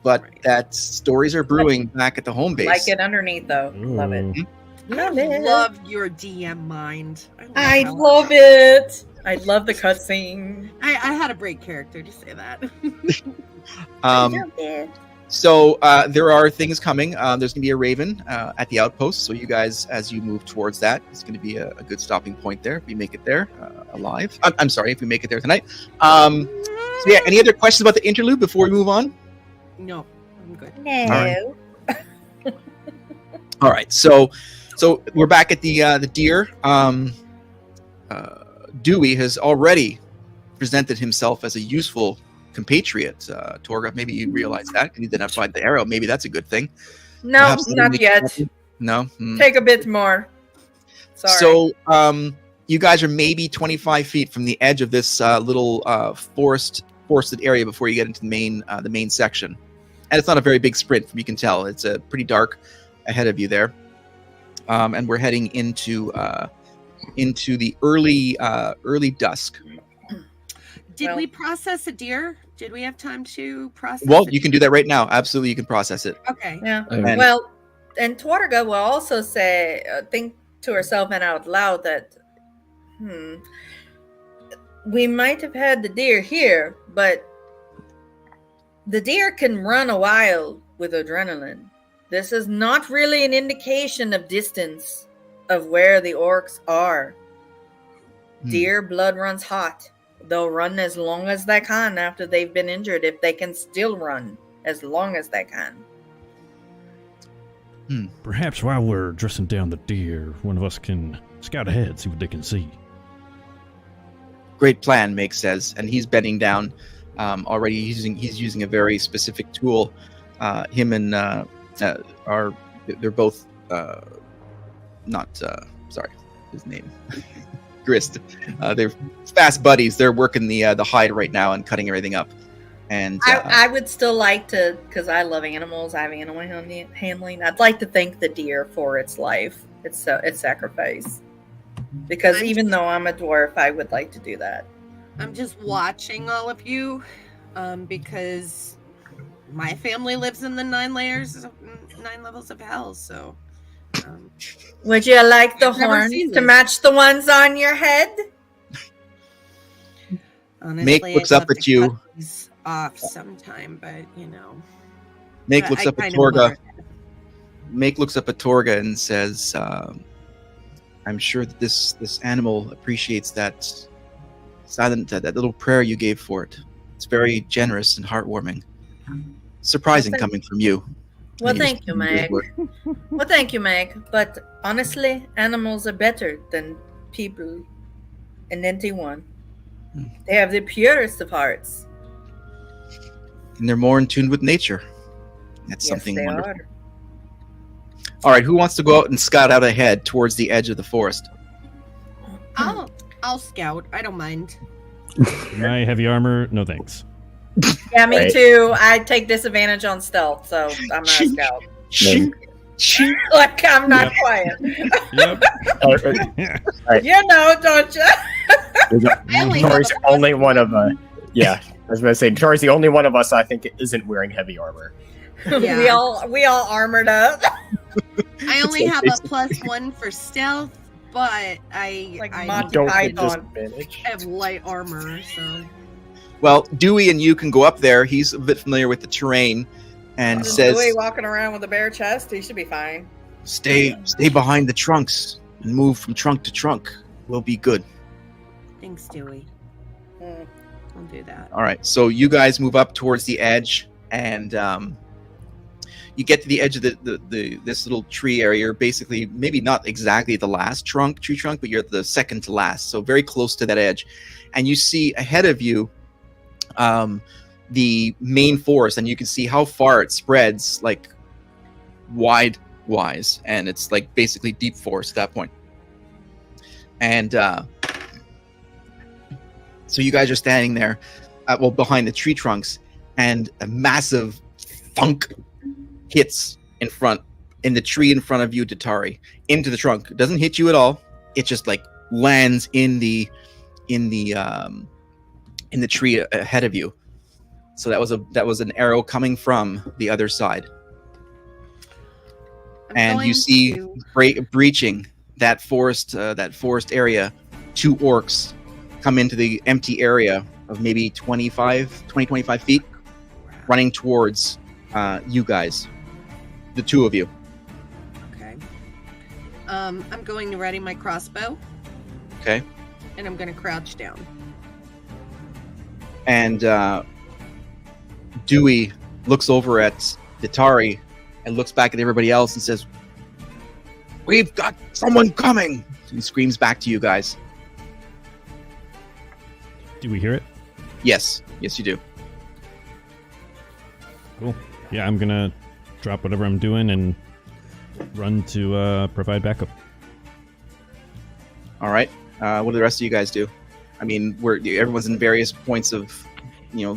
but Right. that stories are brewing back at the home base. Like it underneath, though. Love it. Ooh. Love I it. love your DM mind. I how- love it. I love the cutscene. I had a break character to say that. So there are things coming. There's going to be a raven at the outpost. So you guys, as you move towards that, it's going to be a good stopping point there. If we make it there alive. I'm sorry, if we make it there tonight. So yeah, any other questions about the interlude before we move on? No, I'm good. No. All right. So we're back at the deer. Dewey has already presented himself as a useful compatriot. Torga, maybe you realize that because you identified the arrow. Maybe that's a good thing. No, Perhaps not yet. No. Hmm. Take a bit more. Sorry. So you guys are maybe 25 feet from the edge of this little forested area before you get into the main section, and it's not a very big sprint. You can tell it's pretty dark ahead of you there, and we're heading into the early dusk. Did Well- we process a deer? Did we have time to process Well, a you can do that right now. Absolutely, you can process it. Okay. yeah. And- Well, and Torga will also say, think to herself and out loud that, we might have had the deer here, but the deer can run a while with adrenaline. This is not really an indication of distance of where the orcs are. Deer blood runs hot. They'll run as long as they can after they've been injured, if they can still run as long as they can. Perhaps while we're dressing down the deer, one of us can scout ahead, see what they can see. Great plan, Meg says, and he's bending down already. He's using a very specific tool. Him and they're both not sorry, his name. Grist. They're fast buddies. They're working the hide right now and cutting everything up. And I would still like to, because I love animals. I have animal handling. I'd like to thank the deer for its life, its sacrifice. Because even though I'm a dwarf, I would like to do that. I'm just watching all of you because my family lives in the 9 levels of hell, so Would you like the I've never horns seen to this. match the ones on your head? honestly, looks I'd up love at to you. cut these off sometime, but Make I- looks I up at kinda Torga. wanna- Make looks up at Torga and says, "I'm sure that this animal appreciates that that little prayer you gave for it. It's very generous and heartwarming. Surprising coming from you." Well, And you're thank you, speaking good Meg. word. Well, thank you, Meg. But honestly, animals are better than people in NT1. Hmm. They have the purest of hearts. And they're more in tune with nature. That's Yes, something they wonderful. are. All right, who wants to go out and scout out ahead towards the edge of the forest? I'll scout. I don't mind. My heavy armor, no thanks. Yeah, me Right. too. I take disadvantage on stealth, so I'm not a scout. Like, I'm not Yep. quiet. Yep. You know, don't you? I only have Tori's a only one of yeah. I was gonna say Tori's the only one of us I think isn't wearing heavy armor. Yeah. we all armored up. I only have a +1 for stealth, but I Monty Don't get Python. disadvantage. have light armor, so Well, Dewey and you can go up there. He's a bit familiar with the terrain, and Just says, Louis walking around with a bare chest, he should be fine. "Stay behind the trunks and move from trunk to trunk. We'll be good." thanks, Dewey. Mm. I'll do that. All right, so you guys move up towards the edge, and you get to the edge of this little tree area. You're basically maybe not exactly the last tree trunk, but you're the second to last, so very close to that edge. And you see ahead of you the main forest, and you can see how far it spreads, like wide wise, and it's like basically deep forest at that point. And so you guys are standing there, behind the tree trunks, and a massive thunk hits in the tree in front of you, Datari, into the trunk. It doesn't hit you at all. It just like lands in the tree ahead of you. So that was an arrow coming from the other side. And you see breaching that forest area, 2 orcs come into the empty area of maybe 25 feet, running towards you guys, the 2 of you. Okay. I'm going to ready my crossbow. Okay. And I'm going to crouch down. And Dewey looks over at Datari and looks back at everybody else and says, "We've got someone coming!" He screams back to you guys. Do we hear it? Yes. Yes, you do. Cool. Yeah, I'm gonna drop whatever I'm doing and run to provide backup. All right. What do the rest of you guys do? I mean, everyone's in various points of,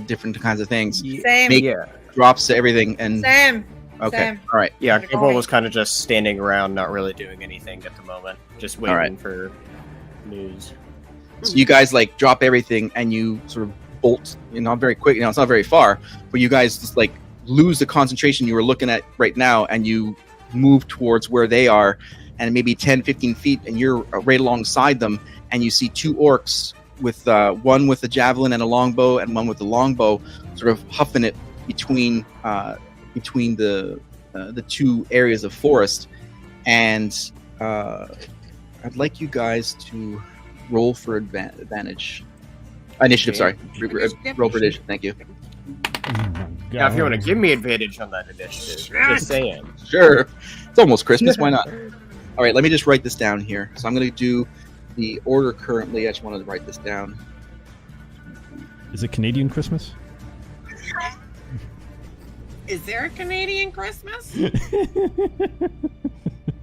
different kinds of things. Same. Make drops to everything and. Same. Okay. Same. All right. Yeah, Gable was kind of just standing around, not really doing anything at the moment, just waiting right. for news. So you guys like drop everything and you sort of bolt, not very quick. It's not very far, but you guys just like lose the concentration you were looking at right now, and you move towards where they are, and maybe 10, 15 feet, and you're right alongside them, and you see 2 orcs with one with a javelin and a longbow, and one with a longbow, sort of huffing it between the 2 areas of forest. And I'd like you guys to roll for advantage. Initiative, sorry. Roll for initiative, thank you. Yeah, if you want to give me advantage on that initiative, just saying. Sure. It's almost Christmas, why not? All right, let me just write this down here. So I'm going to do the order currently. I just wanted to write this down. Is it Canadian Christmas? Is there a Canadian Christmas? No.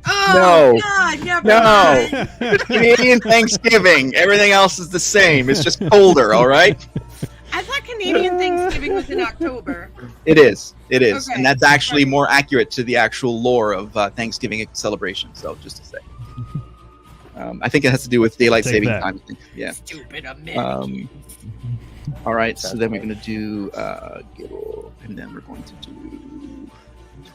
God, never No. mind. It's Canadian Thanksgiving. Everything else is the same. It's just colder, all right? I thought Canadian Thanksgiving was in October. It is. It is. Okay. And that's actually more accurate to the actual lore of Thanksgiving celebration. So just to say. I think it has to do with daylight Take saving that. time. Yeah. Stupid American. All right. So then we're going to do Gibble. And then we're going to do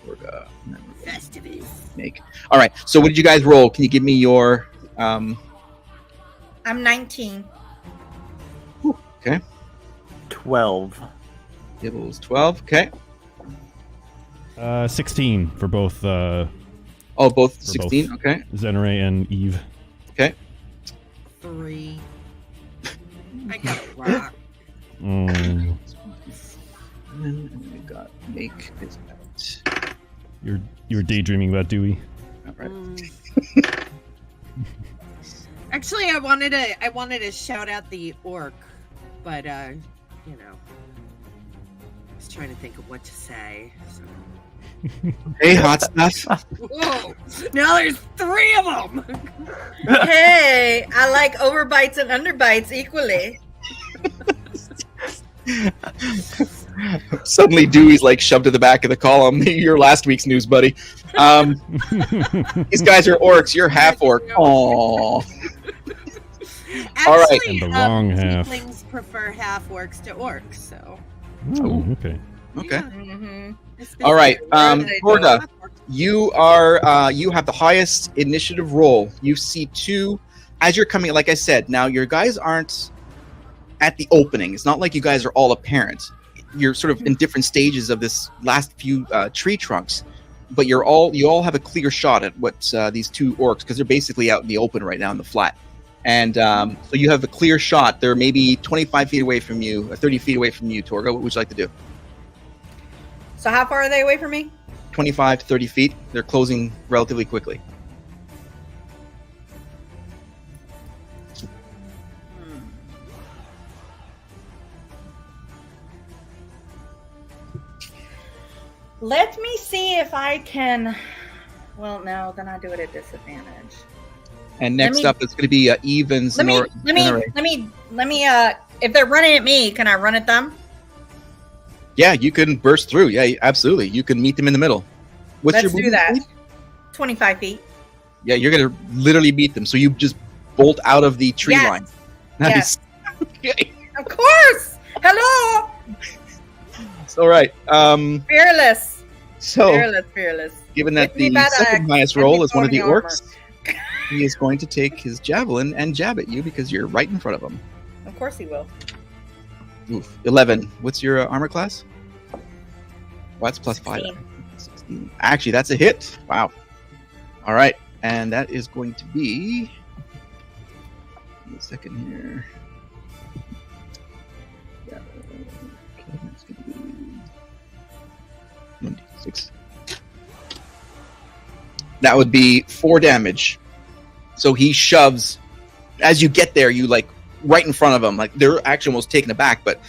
Torga. And then we're going to Festivus. make. All right. So what did you guys roll? Can you give me your... I'm 19. Okay. 12. Gibble's 12. Okay. 16 for both Both For 16. both. Okay. Zenray and Eve. Okay. 3. I got a rock. Mm, And then we got make is at. you're daydreaming about Dewey. All right. Actually, I wanted to shout out the orc, but I was trying to think of what to say. So. Hey, hot stuff. Whoa! Now there's 3 of them. Hey, I like overbites and underbites equally. Suddenly, Dewey's like shoved to the back of the column. You're last week's news, buddy. These guys are orcs. You're half orc. Aww. Actually, All right. And the wrong half. tieflings prefer half orcs to orcs, so. Oh, okay. Okay. Yeah, Mm-hmm. it's All right. They Torga, you are you have the highest initiative roll. You see 2 as you're coming. Like I said, now your guys aren't at the opening. It's not like you guys are all apparent. You're sort of in different stages of this last few tree trunks, but you all have a clear shot at what these 2 orcs, because they're basically out in the open right now in the flat. And so you have a clear shot. They're maybe 25 feet away from you, or 30 feet away from you, Torga. What would you like to do? So how far are they away from me? 25 to 30 feet. They're closing relatively quickly. Let me see if I can Well, no, then I do it at disadvantage. And next Let me- up is going to be Eve and Let me. If they're running at me, can I run at them? Yeah, you can burst through. Yeah, absolutely. You can meet them in the middle. What's Let's your do movement that. speed? 25 feet. Yeah, you're going to literally beat them. So you just bolt out of the tree Yes. line. Nice. Okay. Of course. Hello. All right. Fearless. So, Fearless. given that Hit me the by the second axe highest and roll me is one of the throwing the orcs, he is going to take his javelin and jab at you because you're right in front of him. Of course he will. Oof. 11. What's your armor class? Well, that's plus 5. 16. 16. Actually, that's a hit. Wow. All right. And that is going to be... Give me a second here. Yeah. Okay, that's going to be... 1d6. That would be 4 damage. So he shoves... As you get there, you like right in front of him. Like they're actually almost taken aback, but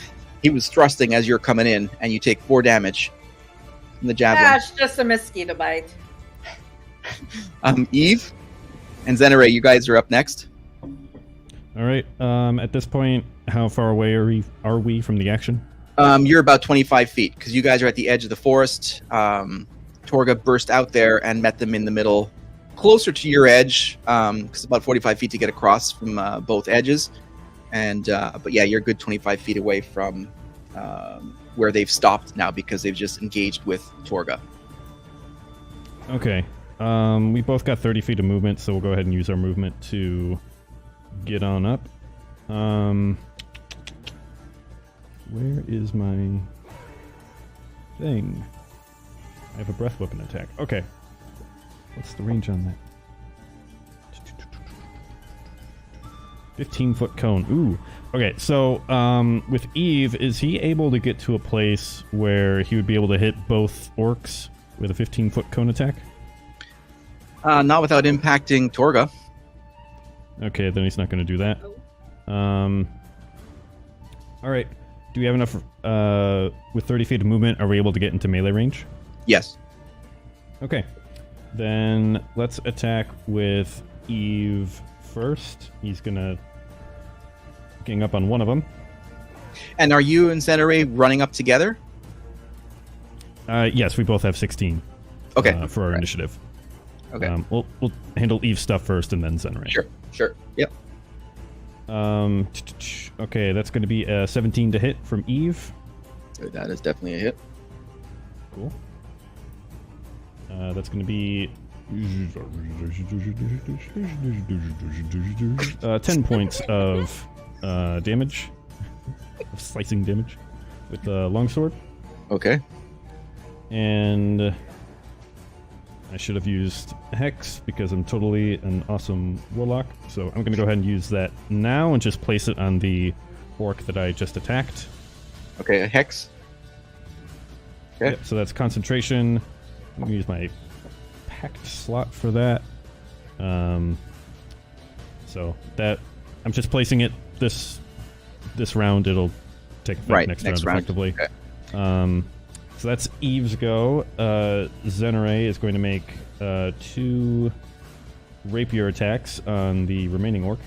he was thrusting as you're coming in, and you take 4 damage from the javelin. Yeah, it's just a mosquito bite. Eve and Zenere, you guys are up next. All right. At this point, how far away are we from the action? You're about 25 feet because you guys are at the edge of the forest. Torga burst out there and met them in the middle, closer to your edge, because it's about 45 feet to get across from both edges. And but yeah, you're a good 25 feet away from where they've stopped now because they've just engaged with Torga. Okay. We both got 30 feet of movement, so we'll go ahead and use our movement to get on up. Where is my thing? I have a breath weapon attack. Okay. What's the range on that? 15-foot cone. Ooh. Okay, so with Eve, is he able to get to a place where he would be able to hit both orcs with a 15-foot cone attack? Not without impacting Torga. Okay, then he's not going to do that. All right. Do we have enough... with 30 feet of movement, are we able to get into melee range? Yes. Okay. Then let's attack with Eve first. He's going to... gang up on one of them. And are you and Zenere running up together? Yes, we both have 16. Okay. For our initiative. Okay. We'll handle Eve's stuff first and then Zenere. Sure. Yep. Okay, that's going to be a 17 to hit from Eve. That is definitely a hit. Cool. That's going to be 10 points of damage, of slicing damage, with the longsword. Okay. And I should have used Hex because I'm totally an awesome warlock. So I'm going to go ahead and use that now and just place it on the orc that I just attacked. Okay, a hex. Okay. Yep, so that's concentration. I'm going to use my pact slot for that. So that I'm just placing it this round. It'll take effect next round effectively. Okay. So that's Eve's go. Zenere is going to make 2 rapier attacks on the remaining orc.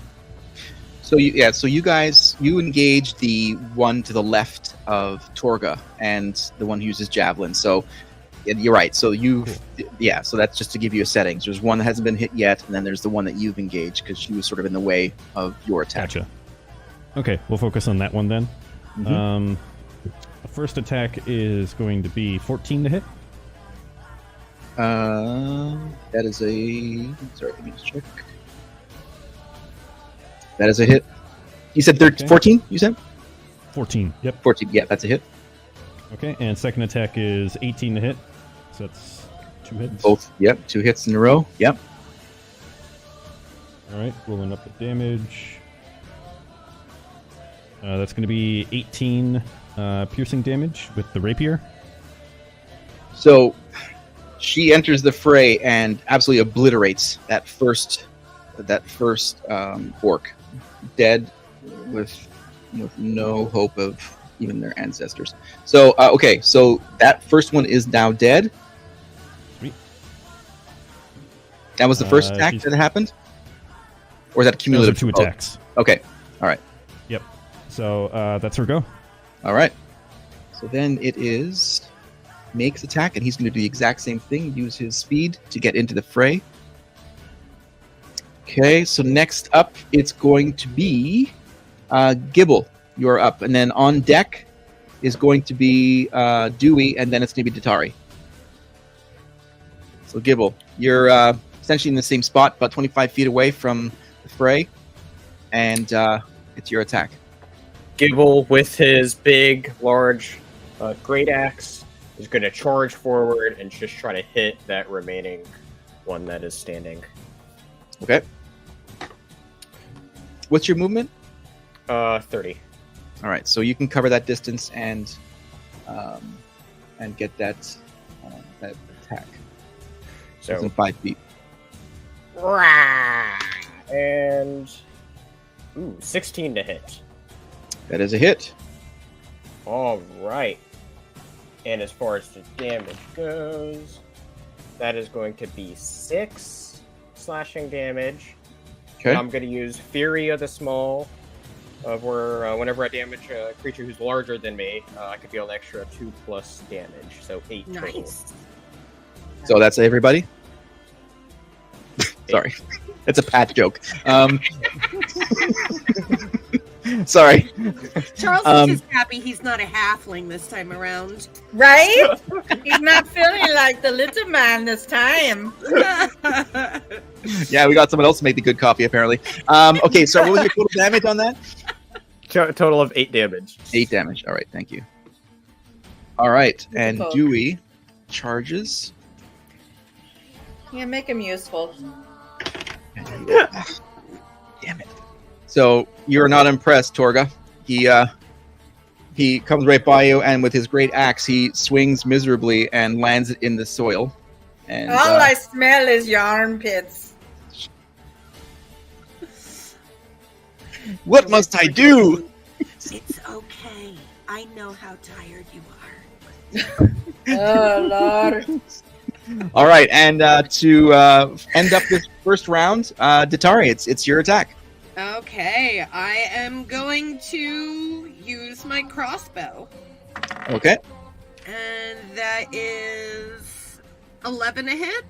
So you guys engage the one to the left of Torga and the one who uses javelin. So you're right. So so that's just to give you a setting. So there's one that hasn't been hit yet, and then there's the one that you've engaged because she was sort of in the way of your attack. Gotcha. Okay, we'll focus on that one then. Mm-hmm. The first attack is going to be 14 to hit. That is a... Sorry, let me just check. That is a hit. You said 14, you said? 14, yep. 14, yeah, that's a hit. Okay, and second attack is 18 to hit. So that's 2 hits. Both, yep, 2 hits in a row, yep. Alright, rolling up the damage. That's going to be 18 piercing damage with the rapier. So she enters the fray and absolutely obliterates that first orc, dead with no hope of even their ancestors. So okay, so that first one is now dead. Sweet. That was the first attack she's- that happened? Or is that Those are cumulative? 2 for both? attacks. Okay. All right. Yep. So that's her go. All right. So then it is Make's attack, and he's going to do the exact same thing. Use his speed to get into the fray. Okay. So next up, it's going to be Gibble. You're up, and then on deck is going to be Dewey, and then it's going to be Datari. So Gibble, you're essentially in the same spot, about 25 feet away from the fray, and it's your attack. Gibble, with his big, large, great axe, is going to charge forward and just try to hit that remaining one that is standing. Okay. What's your movement? 30. All right, so you can cover that distance and get that attack. So So, in 5 feet. and 16 to hit. That is a hit. All right. And as far as the damage goes, that is going to be 6 slashing damage. Okay. I'm going to use Fury of the Small, of where whenever I damage a creature who's larger than me, I could deal an extra 2 plus damage, so 8 total. Nice. So that's everybody. Sorry, it's a Pat joke. Sorry. Charles is just happy he's not a halfling this time around. Right? He's not feeling like the little man this time. Yeah, we got someone else to make the good coffee apparently. Okay, so what was your total damage on that? Total of 8 damage. 8 damage. All right, thank you. All right, and Beautiful. Dewey charges. Yeah, make him useful. Damn it. So you're not impressed, Torga. He comes right by you, and with his great axe, he swings miserably and lands it in the soil. And All I smell is your armpits. what must I do? It's okay. I know how tired you are. Oh, Lord. All right, and to end up this first round, Datari, it's your attack. Okay, I am going to use my crossbow. Okay. And that is 11 a hit?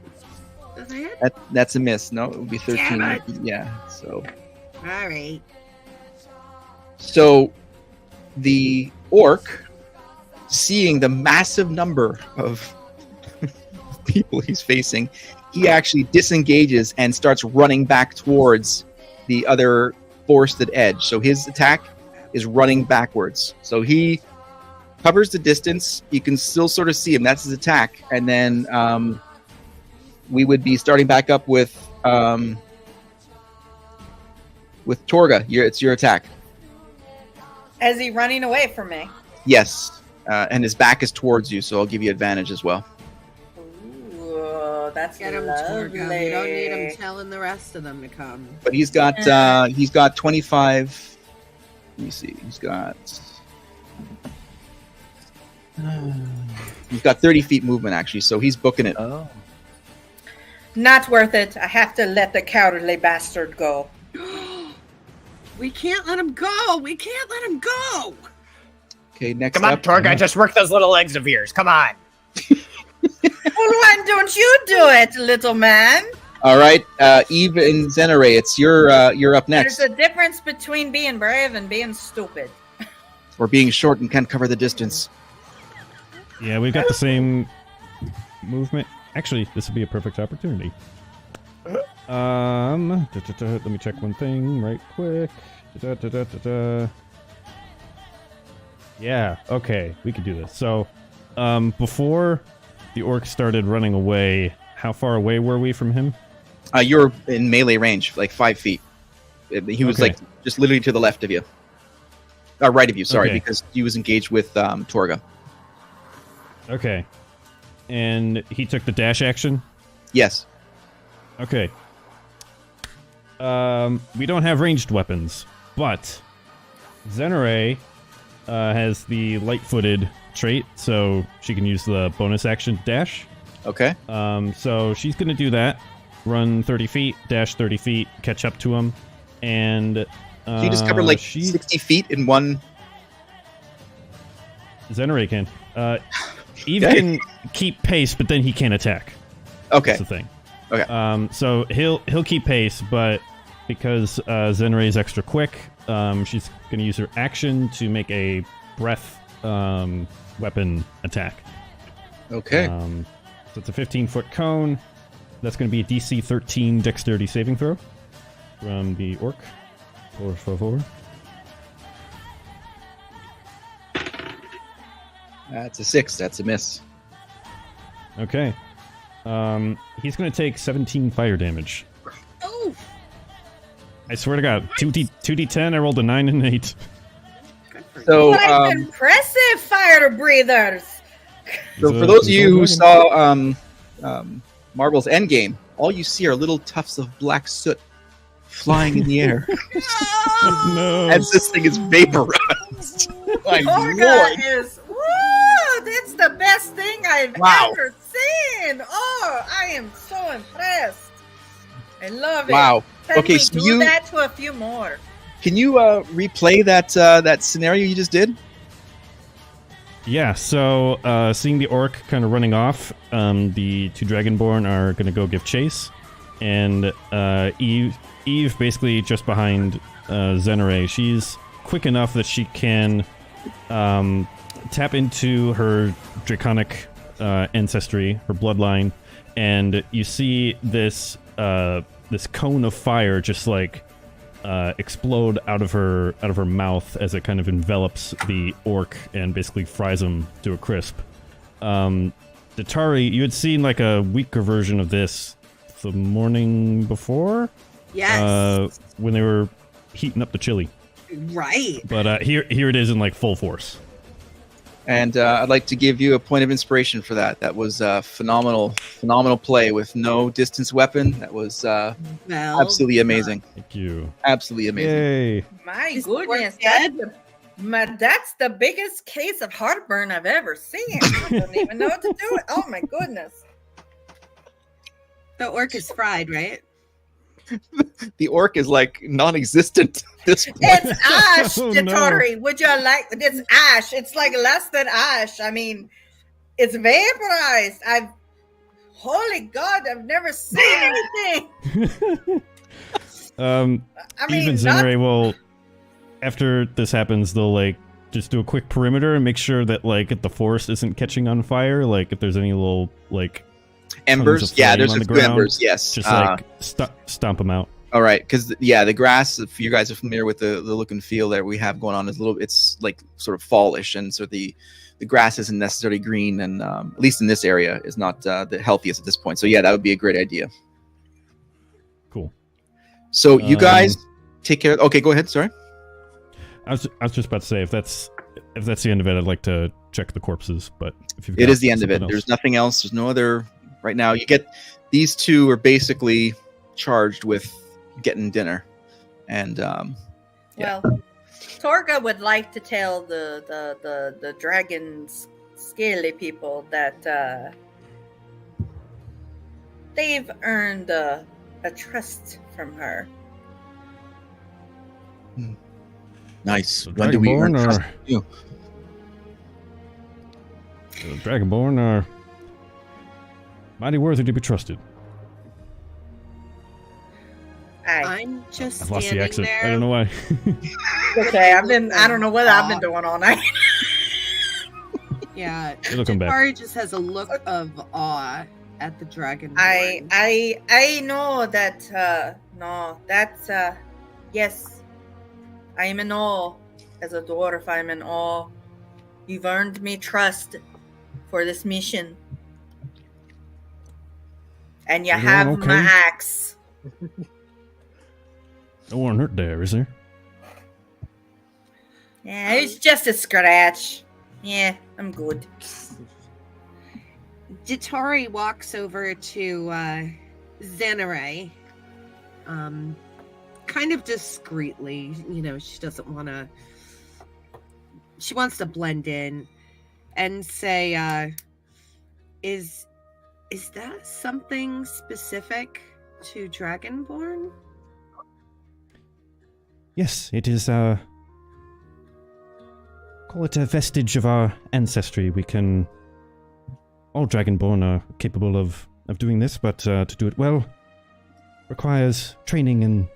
Is a hit? That's a miss. No, it would be 13. Damn it. Yeah. So Alright. the orc, seeing the massive number of people he's facing, he actually disengages and starts running back towards the other forested edge. So his attack is running backwards. So he covers the distance. You can still sort of see him. That's his attack. And then we would be starting back up with Torga. It's your attack. Is he running away from me? Yes. And his back is towards you, so I'll give you advantage as well. Ooh, that's Get him, lovely. Torga. We don't need him telling the rest of them to come. But he's got 25. Let me see. He's got 30 feet movement actually, so he's booking it. Oh. Not worth it. I have to let the cowardly bastard go. We can't let him go! We can't let him go! Okay, next Come on, up. Torga, just work those little legs of yours. Come on. Well, why don't you do it, little man? All right, Eve and Zenere, it's you're up next. There's a difference between being brave and being stupid. Or being short and can't cover the distance. Yeah, we've got the same movement. Actually, this would be a perfect opportunity. Let me check one thing right quick. Yeah, okay, we can do this. So, before the orc started running away, how far away were we from him? You're in melee range, like 5 feet. He was Okay. like just literally to the left of you. Right of you, sorry, Okay. because he was engaged with Torga. Okay. And he took the dash action? Yes. Okay. We don't have ranged weapons, but Zenere has the light-footed trait, so she can use the bonus action dash. Okay. So she's going to do that, run 30 feet, dash 30 feet, catch up to him, and So you just cover like 60 feet in one. Zenray can. Eve Okay. can keep pace, but then he can't attack. Okay. That's the thing. Okay. So he'll keep pace, but because Zenray is extra quick, she's going to use her action to make a breath weapon attack. Okay. So it's a 15-foot cone. That's going to be a DC 13 Dexterity saving throw from the orc. 4. That's a 6. That's a miss. Okay. He's going to take 17 fire damage. Oh, I swear to God, 2d10. I rolled a 9 and an 8. good for you. So, What impressive fire breathers! so He's for a- those of he's you a who dragon. saw Marvel's Endgame, all you see are little tufts of black soot flying in the air No. as this thing is vaporized. My Torga lord! is woo! That's the best thing I've Wow. ever seen. Oh, I am so impressed. I love it. Wow. Can Okay, we so do you- that to a few more? Can you replay that scenario you just did? Yeah, so seeing the orc kind of running off, the two dragonborn are going to go give chase, and Eve basically just behind Zenray. She's quick enough that she can tap into her draconic ancestry, her bloodline, and you see this this cone of fire just like explode out of her mouth as it kind of envelops the orc and basically fries him to a crisp. Datari, you had seen like a weaker version of this the morning before, Yes. when they were heating up the chili. Right. But here it is in like full force. And I'd like to give you a point of inspiration for that. That was phenomenal play with no distance weapon. That was Well, absolutely amazing. Thank you. Absolutely amazing. Yay! My Is the orc goodness, dead? that's the biggest case of heartburn I've ever seen. I don't even know what to do. Oh my goodness. the orc is fried, right? The orc is like non-existent at this point. It's ash, Oh, no. Datari. Would you like it's ash? It's like less than ash. I mean, it's vaporized. Holy God, I've never seen anything. I Eve mean, and Zenray will, after this happens, they'll like just do a quick perimeter and make sure that like the forest isn't catching on fire. Like if there's any little like Embers. tons of Yeah, flame there's on a the few ground, embers. Yes. just like stomp them out. All right, because the grass. If you guys are familiar with the look and feel that we have going on, is a little. It's like sort of fallish, and so the grass isn't necessarily green, and at least in this area, is not the healthiest at this point. So yeah, that would be a great idea. Cool. So you guys take care. Okay, go ahead. Sorry. I was just about to say if that's the end of it, I'd like to check the corpses. But if you've It got is the end of it. something else- There's nothing else. There's no other right now. You get these two are basically charged with getting dinner, and yeah. well, Torga would like to tell the dragon's scaly people that they've earned a trust from her. nice. The When do we earn Dragonborn trust are- from you? The Dragonborn are mighty worthy to be trusted. I'm just I've lost the standing accent. there. I don't know why. Okay, I don't know what I've been doing all night. Yeah, It'll come back. Jafari just has a look of awe at the dragon. I know that no, that's yes. I am in awe. As a dwarf, I'm in awe. You've earned me trust for this mission. And you Everyone have my okay? axe. No one hurt there, is there? Yeah, it's just a scratch. Yeah, I'm good. Jatari walks over to Zenray, kind of discreetly. You know, she doesn't want to. She wants to blend in, and say, "Is that something specific to Dragonborn? Yes, it is, call it a vestige of our ancestry. We can... All Dragonborn are capable of doing this, but to do it well requires training and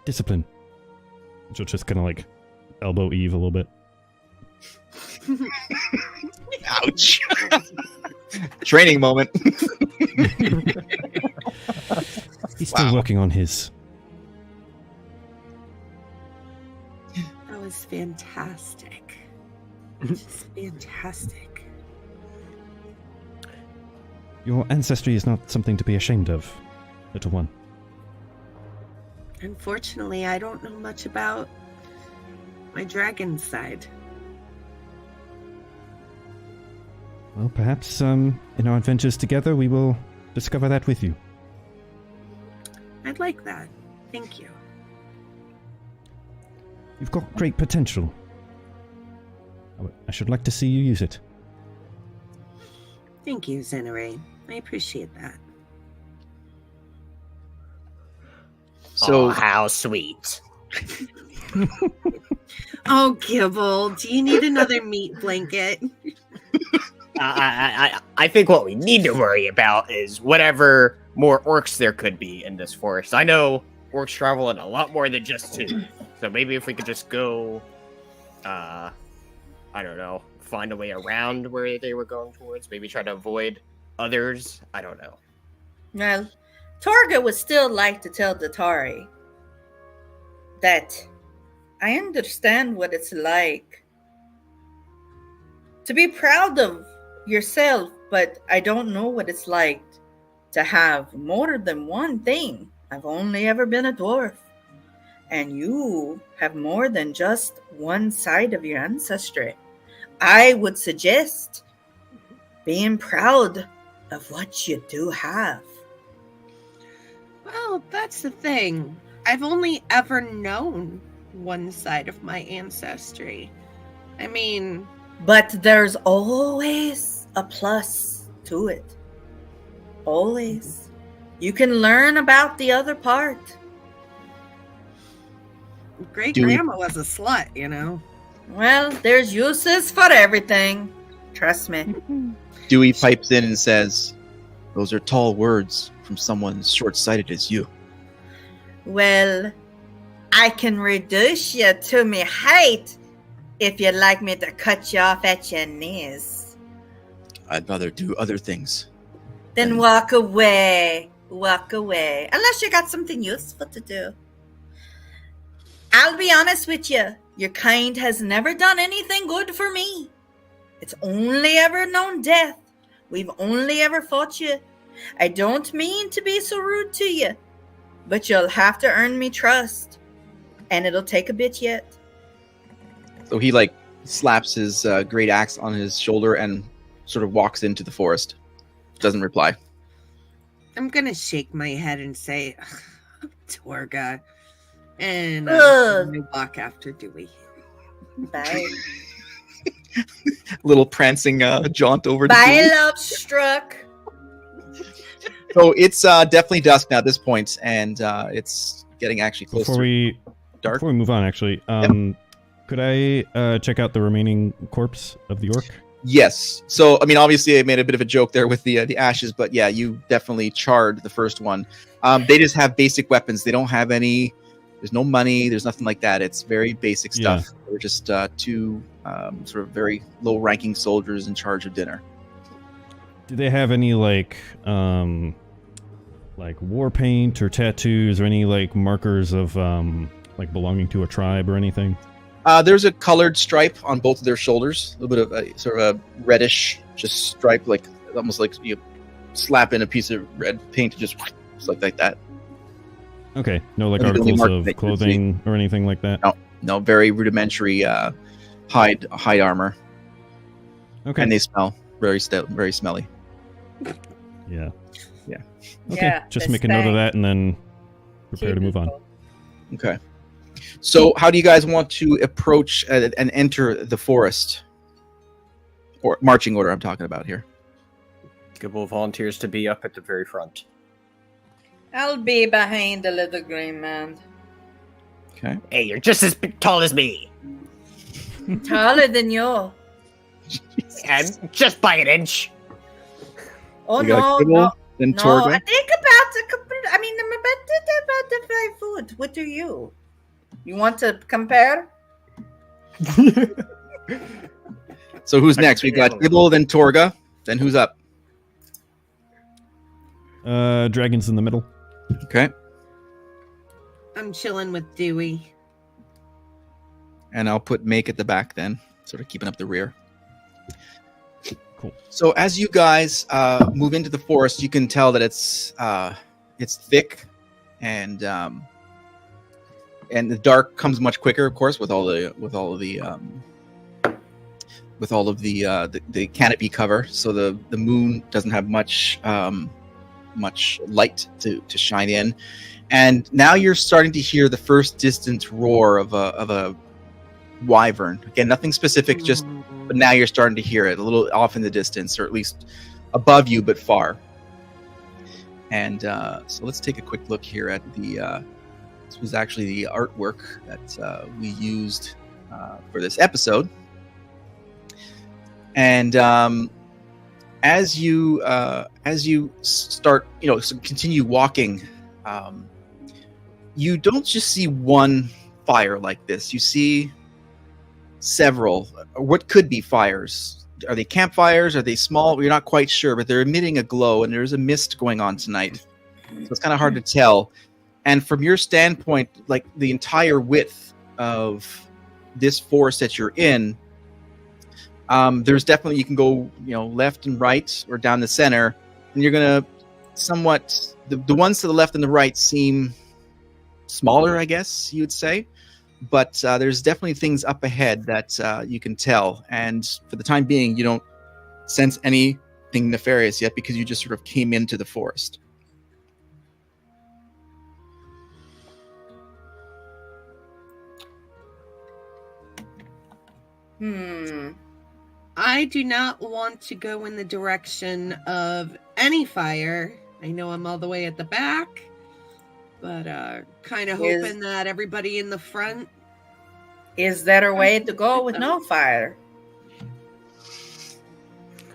discipline. So just kind of like elbow Eve a little bit. Ouch. Training moment. He's still working on his. That was fantastic. Just fantastic. Your ancestry is not something to be ashamed of, little one. Unfortunately, I don't know much about my dragon side. Well, perhaps in our adventures together we will discover that with you. I'd like that. Thank you. You've got great potential. I should like to see you use it. Thank you, Anarow. I appreciate that. So, how sweet. Oh, Gibble, do you need another meat blanket? I think what we need to worry about is whatever more orcs there could be in this forest. I know orcs travel in a lot more than just 2. So maybe if we could just go, I don't know, find a way around where they were going towards. Maybe try to avoid others. I don't know. Well, Torga would still like to tell Datari that I understand what it's like to be proud of yourself, but I don't know what it's like to have more than one thing. I've only ever been a dwarf, and you have more than just one side of your ancestry. I would suggest being proud of what you do have. Well, that's the thing. I've only ever known one side of my ancestry. I mean... But there's always a plus to it. Always. You can learn about the other part. Great-grandma was a slut, you know? Well, there's uses for everything. Trust me. Dewey pipes in and says, "Those are tall words from someone as short-sighted as you." Well, I can reduce you to me height if you'd like me to cut you off at your knees. I'd rather do other things. Then walk away. Walk away. Unless you got something useful to do. I'll be honest with you. Your kind has never done anything good for me. It's only ever known death. We've only ever fought you. I don't mean to be so rude to you, but you'll have to earn me trust. And it'll take a bit yet. So he slaps his great axe on his shoulder and sort of walks into the forest. Doesn't reply. I'm gonna shake my head and say, Torga. And I'm gonna walk after Dewey. Bye. Little prancing jaunt over to Bye, Dewey. love struck. So it's definitely dusk now at this point, and it's getting actually close to dark. Before we move on, actually, could I check out the remaining corpse of the orc? Yes. So, I mean, obviously I made a bit of a joke there with the ashes, but yeah, you definitely charred the first one. They just have basic weapons. They don't have any... There's no money. There's nothing like that. It's very basic stuff. Yeah. They're just 2 sort of very low-ranking soldiers in charge of dinner. Do they have any like war paint or tattoos or any markers of belonging to a tribe or anything? There's a colored stripe on both of their shoulders. A little bit of a sort of a reddish just stripe, almost like you slap in a piece of red paint, just like that. Okay, no articles of clothing or anything like that? No, very rudimentary hide armor. Okay. And they smell very smelly. Yeah. Yeah. Okay, Yeah, just make a note of that and then prepare to move on. Okay. So how do you guys want to approach and enter the forest? Or marching order I'm talking about here. Gibble volunteers to be up at the very front. I'll be behind the little green man. Okay. Hey, you're just as tall as me. Taller than you. And just by an inch. Oh We got no, Kibble, no, then no! Torga. I think about the complete. I mean, I'm about the 5 foot. What are you? You want to compare? So who's next? We got Kibble, then Torga. Then who's up? Dragon's in the middle. Okay. I'm chilling with Dewey. And I'll put Make at the back then, sort of keeping up the rear. Cool. So as you guys move into the forest, you can tell that it's thick, and the dark comes much quicker, of course, with all of the canopy cover. So the moon doesn't have much light to shine in, and now you're starting to hear the first distant roar of a wyvern. Again, nothing specific, but now you're starting to hear it a little off in the distance, or at least above you, but far. And so let's take a quick look here at the. This was actually the artwork that we used for this episode. And as you start, continue walking, you don't just see one fire like this. You see several, what could be fires. Are they campfires? Are they small? You're not quite sure, but they're emitting a glow, and there's a mist going on tonight. So it's kind of hard to tell. And from your standpoint, like the entire width of this forest that you're in, there's definitely, you can go, left and right or down the center, and you're going to somewhat, the ones to the left and the right seem smaller, I guess you would say. But there's definitely things up ahead that you can tell. And for the time being, you don't sense anything nefarious yet because you just sort of came into the forest. I do not want to go in the direction of any fire. I know I'm all the way at the back, but kind of hoping that everybody in the front. Is there a way to go with no fire?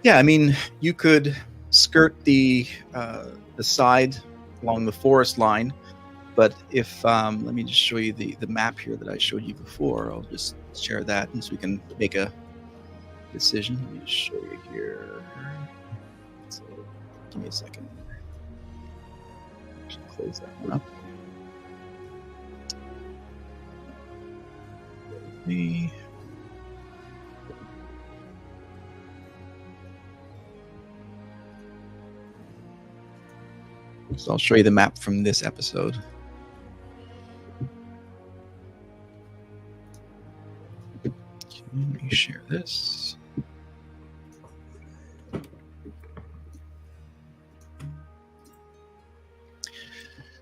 Yeah, I mean, you could skirt the side along the forest line, but if let me just show you the map here that I showed you before. I'll just share that, and so we can make a decision. Let me just show you here. So, give me a second. Actually, close that one up. Me. So I'll show you the map from this episode. Let me share this.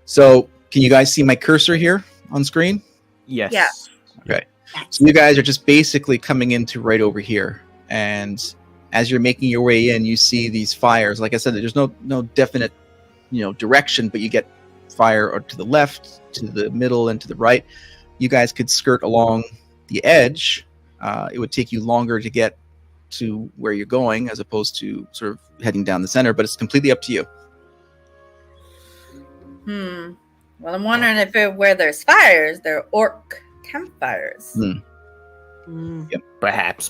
So, can you guys see my cursor here on screen? Yes. Yeah. Okay. So you guys are just basically coming into right over here, and as you're making your way in, you see these fires. Like I said, there's no definite, direction, but you get fire to the left, to the middle, and to the right. You guys could skirt along the edge. It would take you longer to get to where you're going, as opposed to sort of heading down the center. But it's completely up to you. Well, I'm wondering if where there's fires, there are orc campfires. Yep. Perhaps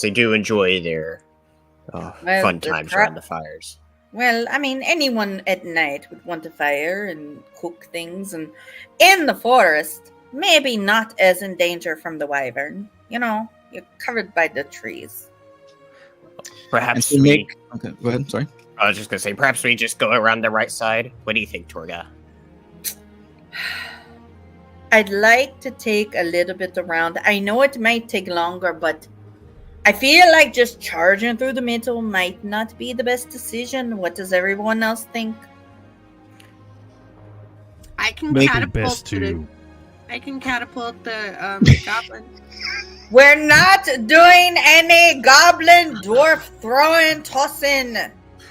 they do enjoy their fun times around the fires. Well, I mean, anyone at night would want to fire and cook things, and in the forest, maybe not as in danger from the wyvern. You're covered by the trees. Perhaps Okay, go ahead. Sorry. I was just gonna say, perhaps we just go around the right side. What do you think, Torga? I'd like to take a little bit around. I know it might take longer, but I feel like just charging through the middle might not be the best decision. What does everyone else think? I can Make it catapult best to. I can catapult the goblin. We're not doing any goblin dwarf throwing tossing.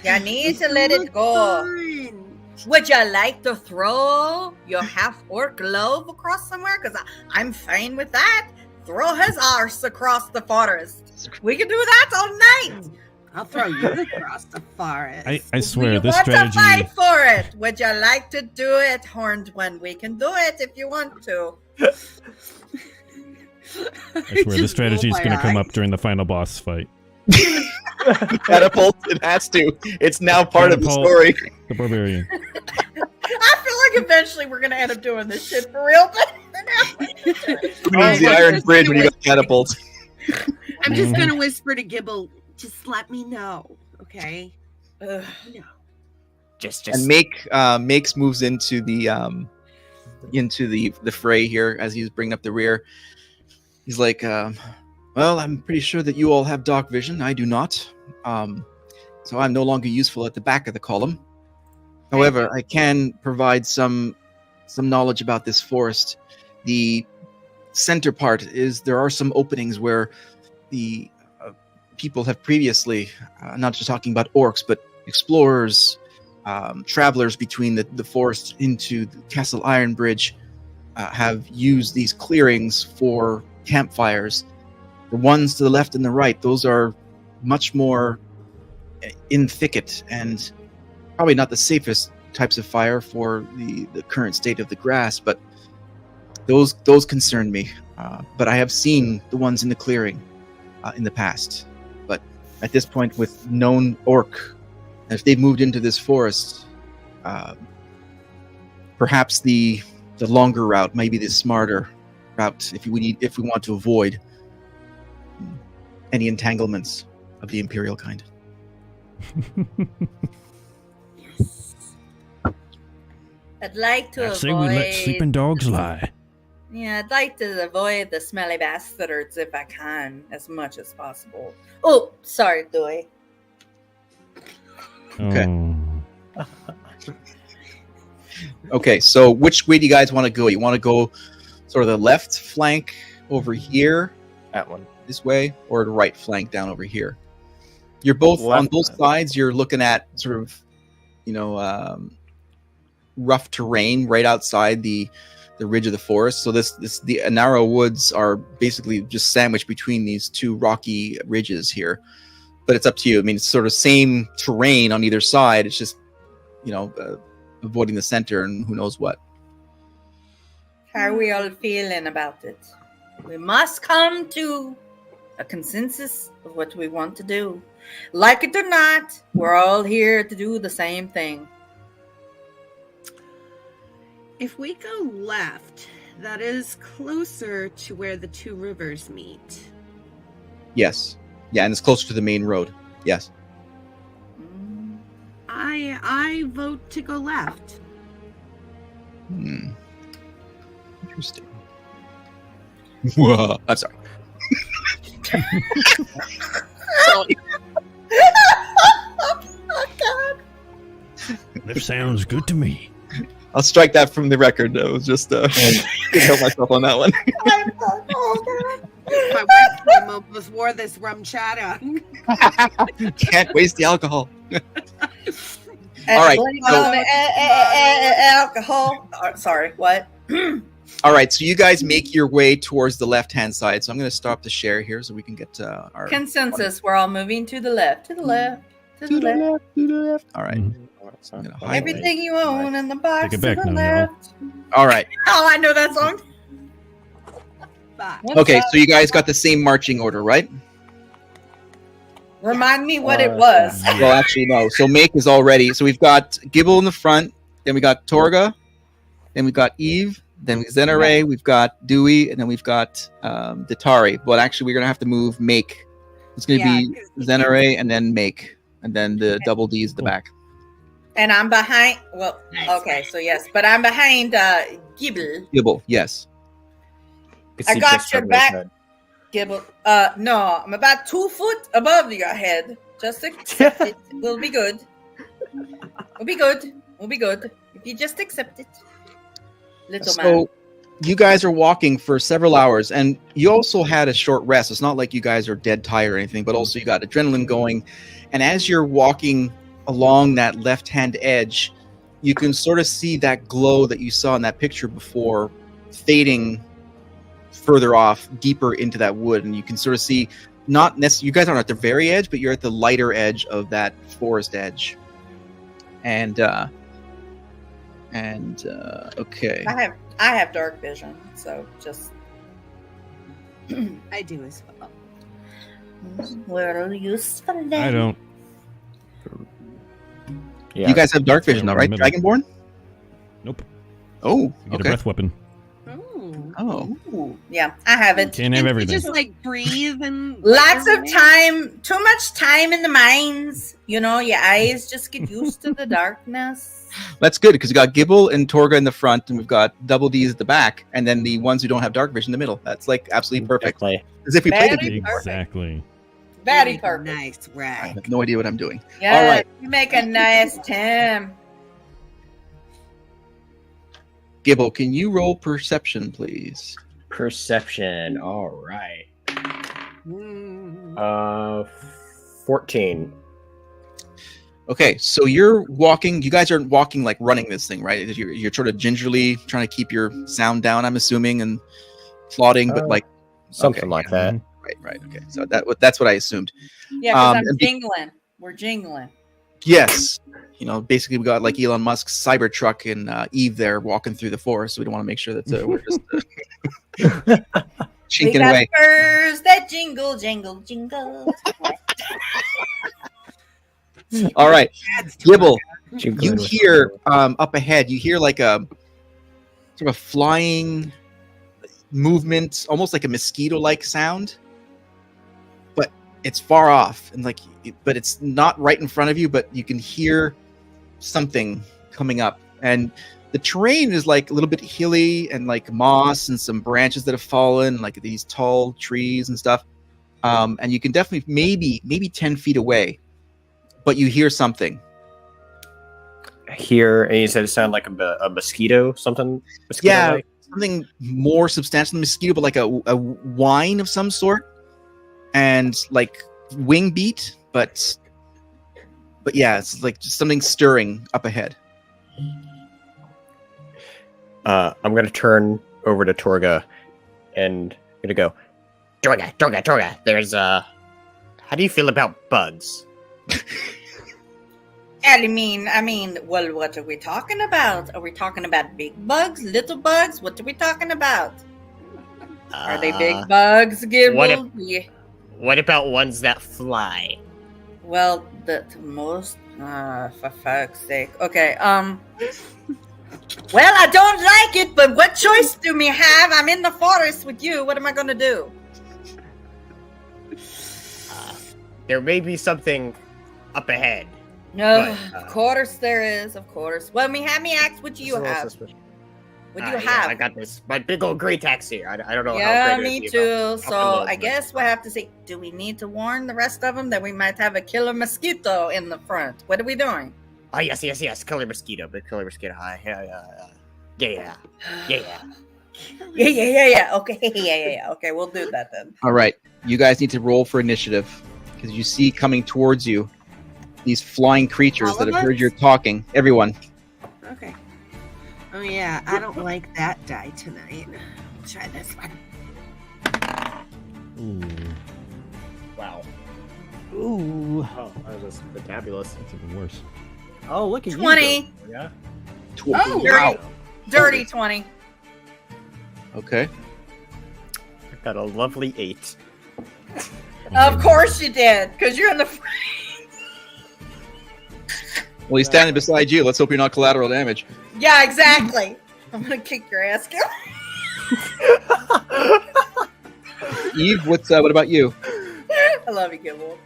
You need to let it go. Fine. Would you like to throw your half-orc glove across somewhere? Because I'm fine with that. Throw his arse across the forest. We can do that all night. I'll throw you across the forest. I swear, We this want strategy. to fight for it. Would you like to do it, Horned One? We can do it if you want to. I swear, this strategy is going to come up during the final boss fight. Catapult, it has to. It's now part of the Catapult. story. The barbarian. I feel like eventually we're going to end up doing this shit for real. But Who needs the Iron Bridge when you got catapult? I'm just gonna whisper to Gibble, just let me know, okay? Ugh. No. Just And Makes moves into the fray here as he's bringing up the rear. He's like, well, I'm pretty sure that you all have dark vision. I do not. So I'm no longer useful at the back of the column. However, I can provide some knowledge about this forest. The center part is there are some openings where the people have previously, not just talking about orcs, but explorers, travelers between the forest into the Castle Iron Bridge have used these clearings for campfires. The ones to the left and the right, those are much more in thicket and probably not the safest types of fire for the current state of the grass, but those concern me. But I have seen the ones in the clearing in the past. But at this point, with known orc, if they've moved into this forest, perhaps the longer route, maybe the smarter route, if we want to avoid any entanglements of the Imperial kind. I'd like to I avoid. say we let sleeping dogs lie. Yeah, I'd like to avoid the smelly bastards if I can, as much as possible. Oh, sorry, Dewey. Okay. Oh. Okay, so which way do you guys want to go? You want to go sort of the left flank over here, that one. this way, or the right flank down over here? You're both on Left. both sides. You're looking at sort of, rough terrain right outside the ridge of the forest. So the Anarow Woods are basically just sandwiched between these two rocky ridges here. But it's up to you. I mean, it's sort of same terrain on either side. It's just, avoiding the center and who knows what. How are we all feeling about it? We must come to a consensus of what we want to do. Like it or not, we're all here to do the same thing. If we go left, that is closer to where the two rivers meet. Yes. Yeah, and it's closer to the main road. Yes. Mm. I vote to go left. Interesting. Whoa. I'm sorry. Oh, God. That sounds good to me. I'll strike that from the record. I was just couldn't help myself on that one. Oh, God. My webcam almost wore this rum chata. Can't waste the alcohol. And All right, blame it so- on the alcohol. Sorry, what? All right, so you guys make your way towards the left-hand side. So I'm going to stop the share here so we can get our Consensus. We're all moving to the left. To the left. To the left. to the left. All right. Mhm. I'm gonna hide Everything you own in the box. Take it to back the now, y'all. left. All right. Oh, I know that song. But Okay, so you guys got the same marching order, right? Remind me what it was. Well, actually, no. So Make is already. So we've got Gibble in the front. Then we got Torga. Then we got Eve. Then we got Zenaray. We've got Dewey. And then we've got Datari. But actually, we're going to have to move Make. It's going to be 'cause- Zenaray and then Make. And then the double D's at the back. And I'm behind. Well, Nice. okay, so yes, but I'm behind Gibble. Gibble, yes. I got your back. Gibble. No, I'm about 2 foot above your head. Just accept it. We'll be good. We'll be good. We'll be good. If you just accept it. Little man. So you guys are walking for several hours, and you also had a short rest. It's not like you guys are dead tired or anything, but also you got adrenaline going. And as you're walking along that left-hand edge, you can sort of see that glow that you saw in that picture before fading further off, deeper into that wood, and you can sort of see, not necessarily, you guys aren't at the very edge, but you're at the lighter edge of that forest edge. And okay. I have dark vision, so just I do as well. little useful. Then. I don't. Yeah. You guys have dark vision, though, Right right? in the middle. Dragonborn? Nope. Oh, You get a okay. breath weapon. Ooh. Oh, Ooh, yeah, I have it. Can't have You everything. just like breathe and Lots of time, too much time in the mines. You know, your eyes just get used to the darkness. that's good because we got Gibble and Torga in the front, and we've got Double D's at the back, and then the ones who don't have dark vision in the middle. That's like absolutely perfect. Definitely. As if we played the Very game. perfect. Exactly. Very perfect. Nice, I right? have no idea what I'm doing. Yeah, All right. you make a nice team. Gibble, can you roll perception, please? Perception. All right. Mm. 14. Okay, so you're walking. You guys aren't walking like running this thing, right? You're sort of gingerly trying to keep your sound down, I'm assuming, and plodding, but like Something okay, like yeah. that. Right. Okay, so that's what I assumed. Yeah, because I'm and jingling. We're jingling. Yes, you know, basically we got like Elon Musk's Cybertruck and Eve there walking through the forest. So we don't want to make sure that we're just We chinking got away. birds that jingle, jingle, jingle. All right, That's Gibble, Jingling you with hear the- up ahead. You hear like a sort of flying movement, almost like a mosquito-like sound, but it's far off and like, but it's not right in front of you. But you can hear something coming up, and the terrain is like a little bit hilly and like moss and some branches that have fallen, like these tall trees and stuff. And you can definitely maybe 10 feet away, but you hear something. Here, and you said it sounded like a mosquito, something. Mosquito Yeah, something more substantial than mosquito, but like a whine of some sort, and like wing beat, but yeah, it's like just something stirring up ahead. I'm gonna turn over to Torga, and I'm gonna go, Torga. There's how do you feel about bugs? I mean, well, what are we talking about? Are we talking about big bugs, little bugs? What are we talking about? Are they big bugs, Gibble? what Yeah. What about ones that fly? Well, the most, for fuck's sake. Okay, well, I don't like it, but what choice do we have? I'm in the forest with you. What am I gonna do? There may be something up ahead. No, But, of course there is, of course. Well, have me ask what you have. What do you Yeah, have? I got this. My big old great axe here. I don't know Yeah, how great me it is, too. but So I'll I load guess we'll have to say, do we need to warn the rest of them that we might have a killer mosquito in the front? What are we doing? Oh, yes. Killer mosquito. Big killer mosquito. Yeah. Yeah. Okay, yeah. Okay, we'll do that then. All right, you guys need to roll for initiative because you see coming towards you these flying creatures All that of have heard us? your talking. Everyone. Okay. Oh yeah, I don't like that die tonight. Try this one. Ooh. Wow. Ooh. Oh, that was fantabulous. That's even worse. Oh, look at 20. you. Yeah. Oh, wow. Dirty 20. Okay. I got a lovely 8. Of course you did, because you're in the front. Well, he's standing beside you. Let's hope you're not collateral damage. Yeah, exactly. I'm gonna kick your ass. Eve, what about you? I love you, Gibble.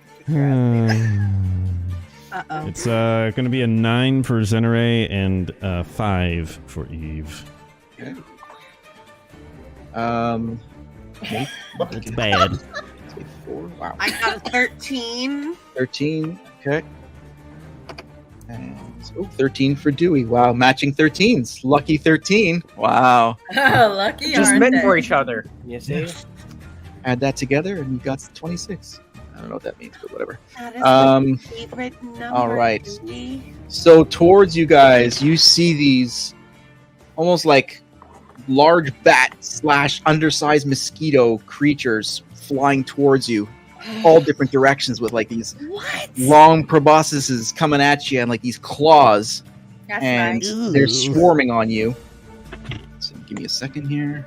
Uh-oh. It's going to be a 9 for Zenere and 5 for Eve. It's bad. 4. Wow. I got a 13. 13. Okay. And 13 for Dewey. Wow, matching 13s. Lucky 13. Wow. Lucky, Just aren't meant they? for each other. You see? Add that together and you got 26. I don't know what that means, but whatever. That is my favorite number. All right. Dewey. So towards you guys, you see these almost like large bat / undersized mosquito creatures flying towards you, all different directions with like these What? long proboscises coming at you and like these claws, That's and nice. they're swarming on you. So give me a second here.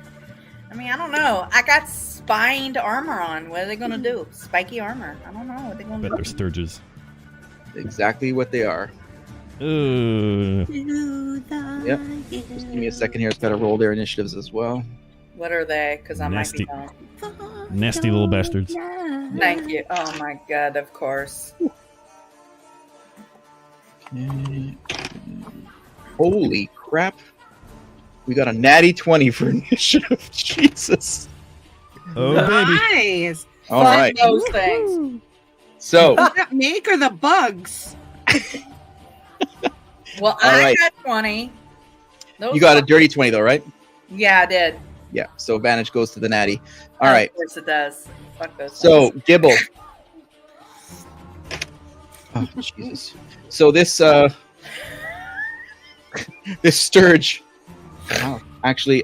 I mean, I don't know. I got spined armor on. What are they gonna do? Spiky armor. I don't know what they're gonna Bet do. they're sturges. Exactly what they are. Ugh. Yep. Just give me a second here. It's got to roll their initiatives as well. What are they? Because I might be Nasty. wrong. Nasty little bastards. Thank you. Oh my god, of course. Okay. Holy crap. We got a natty 20 for initiative. Jesus. Oh, baby. Nice. All Fuck right. those things. So, Does that make or the bugs? Well, All I right. got 20. Those you got a fuck- dirty 20 though, right? Yeah, I did. Yeah. So advantage goes to the natty. All right. Of course it does. Fuck those So, things. Gibble. Oh, Jesus. So this this Sturge actually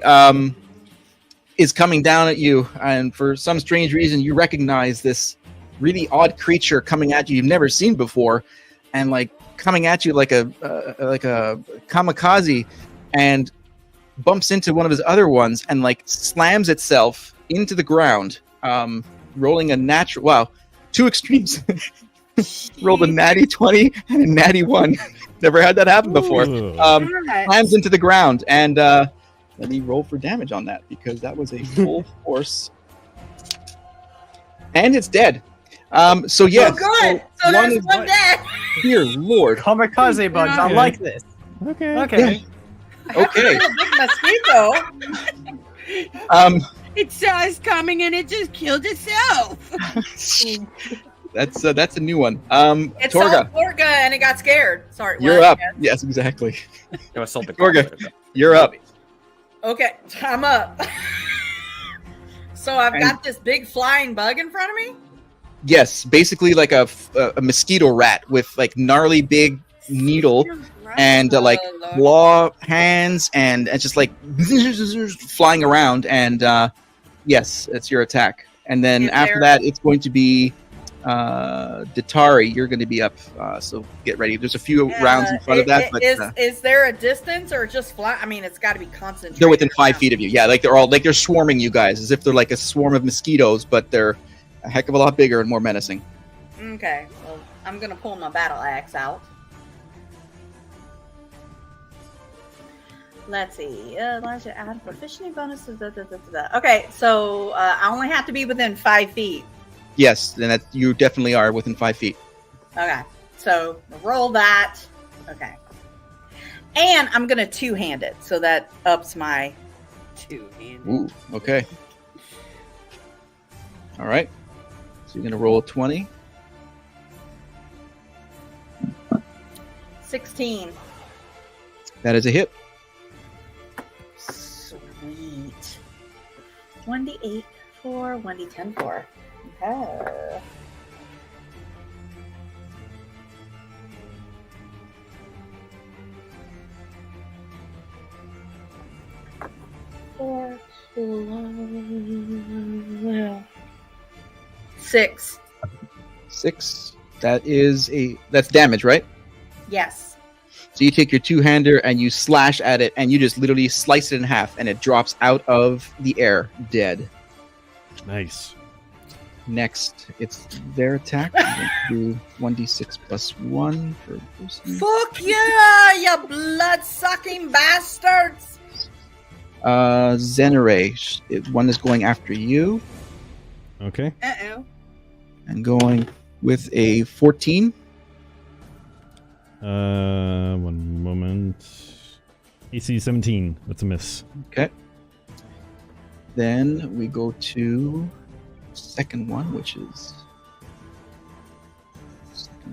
is coming down at you, and for some strange reason you recognize this really odd creature coming at you you've never seen before, and like coming at you like a kamikaze, and bumps into one of his other ones and like slams itself into the ground, rolling a natural, wow, two extremes. Rolled a natty 20 and a natty 1. Never had that happen before. Ugh. Slams into the ground, and let me roll for damage on that because that was a full force. And it's dead. So yeah, Oh, good. So one there's is one dead. dear Lord. Kamikaze bugs. I Okay. like this. Okay. Okay. Okay. A big mosquito. It saw us coming and it just killed itself. That's a new one. It's Torga, Torga and it got scared. Sorry. you're what? up. Yes, exactly. It was sold to Gorga. You're up. Okay, I'm up. So I've got this big flying bug in front of me? Yes, basically like a mosquito rat with like gnarly big needle and like Lord. claw hands, and it's just like flying around, and yes, it's your attack. And then Is after there- that it's going to be Datari, you're going to be up, so get ready. There's a few rounds in front of that, but Is there a distance or just fly? I mean, it's got to be concentrated. they're within 5 around. feet of you. Yeah, like they're swarming you guys as if they're like a swarm of mosquitoes, but they're a heck of a lot bigger and more menacing. Okay, well, I'm going to pull my battle axe out. Let's see. Elijah, add proficiency bonuses. Okay, so I only have to be within 5 feet. Yes, then that you definitely are within 5 feet. Okay, so roll that. Okay. And I'm going to two-hand it, so that ups my... Two-handed. Ooh, okay. All right. So you're going to roll a 20. 16. That is a hit. Sweet. 1d8 for 1d10 for. Okay. Four, 6. 6. That's damage, right? Yes. So you take your two-hander and you slash at it, and you just literally slice it in half, and it drops out of the air, dead. Nice. Next, it's their attack. I'm going to do 1d6 plus 1 for person. Fuck yeah, you blood-sucking bastards! Zenere, one is going after you, Okay. Uh-oh. and going with a 14. One moment. AC 17. That's a miss. Okay. Then we go to second one, which is...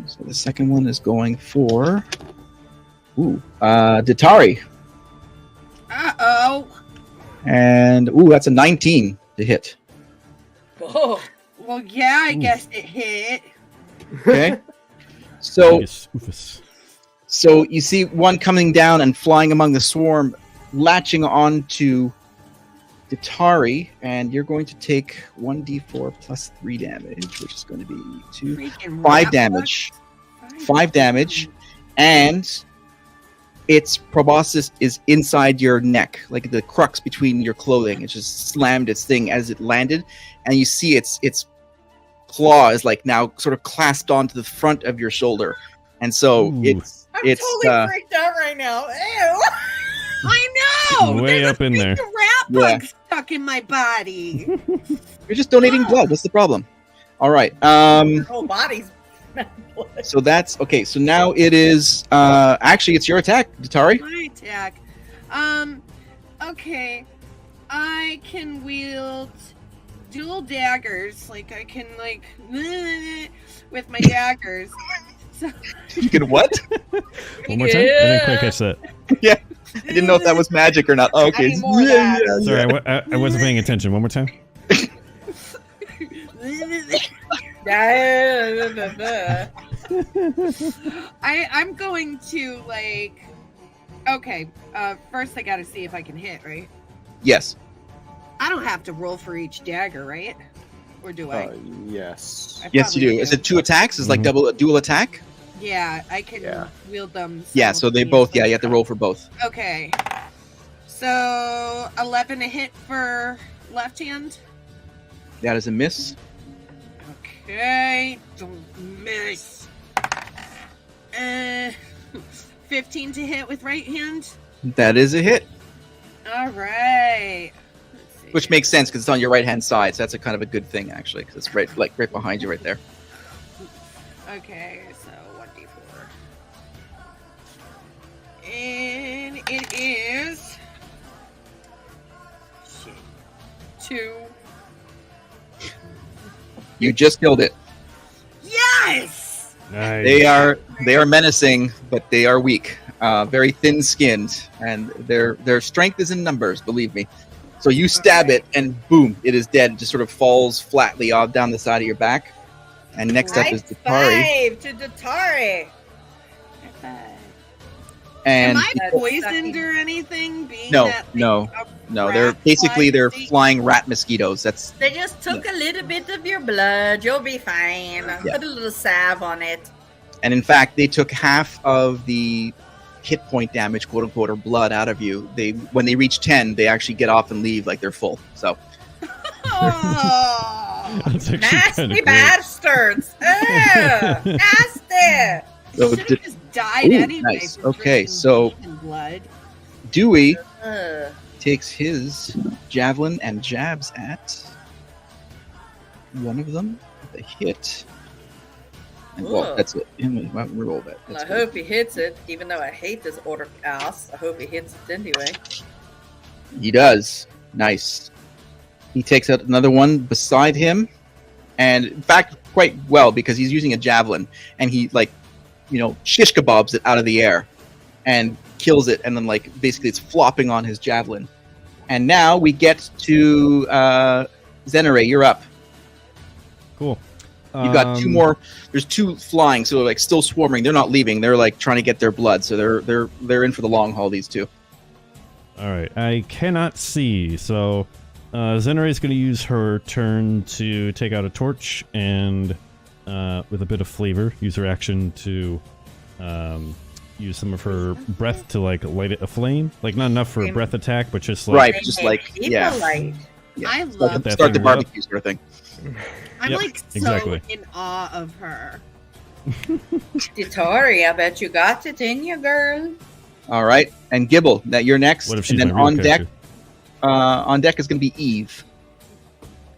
So the second one is going for... Datari. Uh-oh. And, that's a 19 to hit. Oh, Well, yeah, I Oof. guess it hit. Okay. So, Oofus. so you see one coming down and flying among the swarm, latching on to Ditari, and you're going to take 1d4 plus 3 damage, which is going to be Freaking 5 rat damage. bugs. 5 damage, and its proboscis is inside your neck, like the crux between your clothing. It just slammed its thing as it landed, and you see its claw is like now sort of clasped onto the front of your shoulder, and so Ooh. it's I'm it's totally freaked out right now. Ew. I know. Way There's up in there. a rat Yeah. bug stuck in my body. you're just donating blood. What's the problem? All right. Your whole body's blood. So that's okay. So now it is. Actually, it's your attack, Ditari. My attack. Okay. I can wield dual daggers. Like I can with my daggers. So You can what? One more time? I didn't quite catch that. I didn't know if that was magic or not. Oh, okay. I need more of that. Sorry, I wasn't paying attention. One more time. I'm going to okay, first I gotta see if I can hit, right? Yes. I don't have to roll for each dagger, right? Or do I? Yes. I Yes, you probably do. Is it 2 attacks? Is like Mhm. a dual attack? Yeah, I can Yeah. wield them. Yeah. So they both. Yeah, you have to simultaneously. roll for both. Okay. So 11 to hit for left hand. That is a miss. Okay, don't miss. 15 to hit with right hand. That is a hit, All right. Let's see. which makes sense because it's on your right hand side. So that's a kind of a good thing actually, because it's right behind you, right there. Okay, so 1d4. And it is 2. You just killed it. Yes! Nice. They are menacing, but they are weak. Very thin skinned, and their strength is in numbers. Believe me. So you stab it, and boom, it is dead. It just sort of falls flatly off down the side of your back. And next up is Ditari. 5 to Ditari. And Am I That's poisoned sucking. or anything? Being No, that no, a no, rat they're basically flies deep? flying rat mosquitoes. That's They just took a little bit of your blood. You'll be fine. Yeah. Put a little salve on it. and in fact they took half of the hit point damage, quote unquote, or blood out of you. They when they reach 10, they actually get off and leave like they're full. So Oh, That's actually Nasty kinda great. bastards. Ugh, nasty. So should have Di- just died Ooh, anyway. nice. from Okay, drinking so- demon blood. Dewey Ugh. takes his javelin and jabs at one of them with a hit. And well, Ooh. that's it. Roll that. Well, That's I good. hope he hits it, even though I hate this order ass. I hope he hits it anyway. He does. Nice. He takes out another one beside him, and in fact, quite well because he's using a javelin, and he shish kebabs it out of the air, and kills it, and then basically it's flopping on his javelin. And now we get to Zenere. You're up. Cool. You got 2 more. There's 2 flying, so they're still swarming. They're not leaving. They're trying to get their blood. So they're in for the long haul. These 2. All right. I cannot see, so Zenere is going to use her turn to take out a torch and, with a bit of flavor, use her action to use some of her breath to light it aflame. Not enough for a breath attack, but just Right. Make just it people yeah. light. I Start love. the, start the thing right up. barbecue sort of thing. I'm Yep, so exactly. in awe of her. Dittori, I bet you got it in you, girl. All right, and Gibble, that you're next. What if and she's then my real on deck, character? is going to be Eve.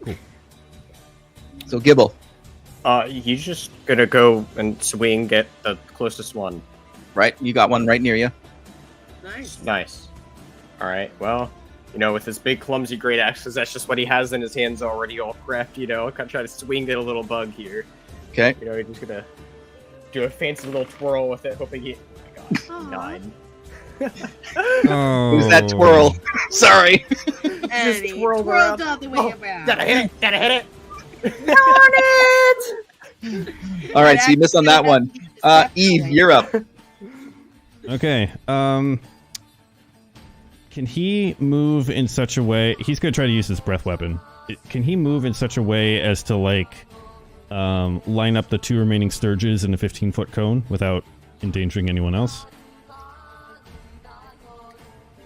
Cool. So Gibble, He's just gonna go and swing at the closest one. right? You got one right near you. Nice. Nice. All right. Well, with his big clumsy great axe, 'cause that's just what he has in his hands already, all prepped. I'm gonna try to swing at a little bug here. Okay. He's just gonna do a fancy little twirl with it, hoping he. Oh my Aw. God, 9. Oh. Who's that twirl? Sorry. And he twirled twirled around. all the way around. Gotta hit it! Gotta hit it! All right, so you missed on that one. Eve, you're up. Okay. Can he move in such a way? He's going to try to use his breath weapon. Can he move in such a way as to, like, line up the 2 remaining Sturges in a 15-foot cone without endangering anyone else?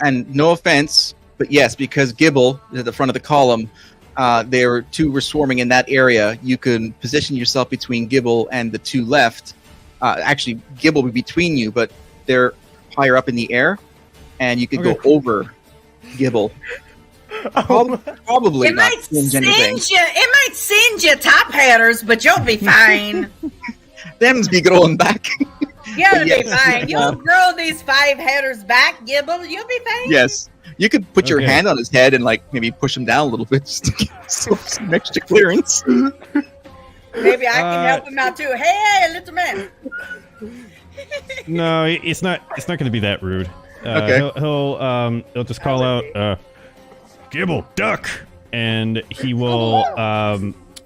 And no offense, but yes, because Gibble is at the front of the column, two were swarming in that area. You can position yourself between Gibble and the 2 left. Actually, Gibble would be between you, but they're higher up in the air, and you could go over Gibble. Probably It not might singe anything. singe you. It might singe your top hatters, but you'll be fine. Them's be growing back. You'll be Yes. fine. You'll grow these 5 headers back, Gibble. You'll be fine. Yes. You could put your Okay. hand on his head and like maybe push him down a little bit just to get some extra clearance. Maybe I can help him out too. Hey, little man. No, it's not. It's not going to be that rude. Okay. He'll just call out, Gibble, duck, and he will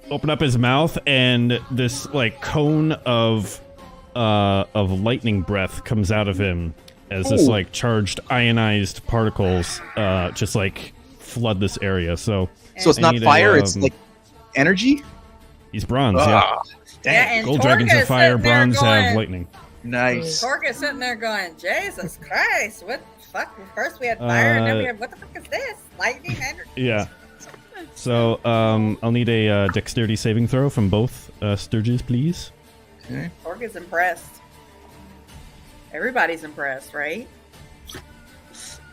open up his mouth, and this like cone of lightning breath comes out of him as this Ooh. like charged ionized particles just like flood this area. So So it's I not need a, fire, it's like energy? he's bronze. Yeah, Ah, dang. Yeah, and gold Torga dragons is have fire, sitting there bronze have going- lightning. Nice. Torga's sitting there going, Jesus Christ, what the fuck? First we had fire, and then we had, what the fuck is this? Lightning energy? Yeah. So I'll need a dexterity saving throw from both Sturges, please. Okay. Torga's impressed. Everybody's impressed, right?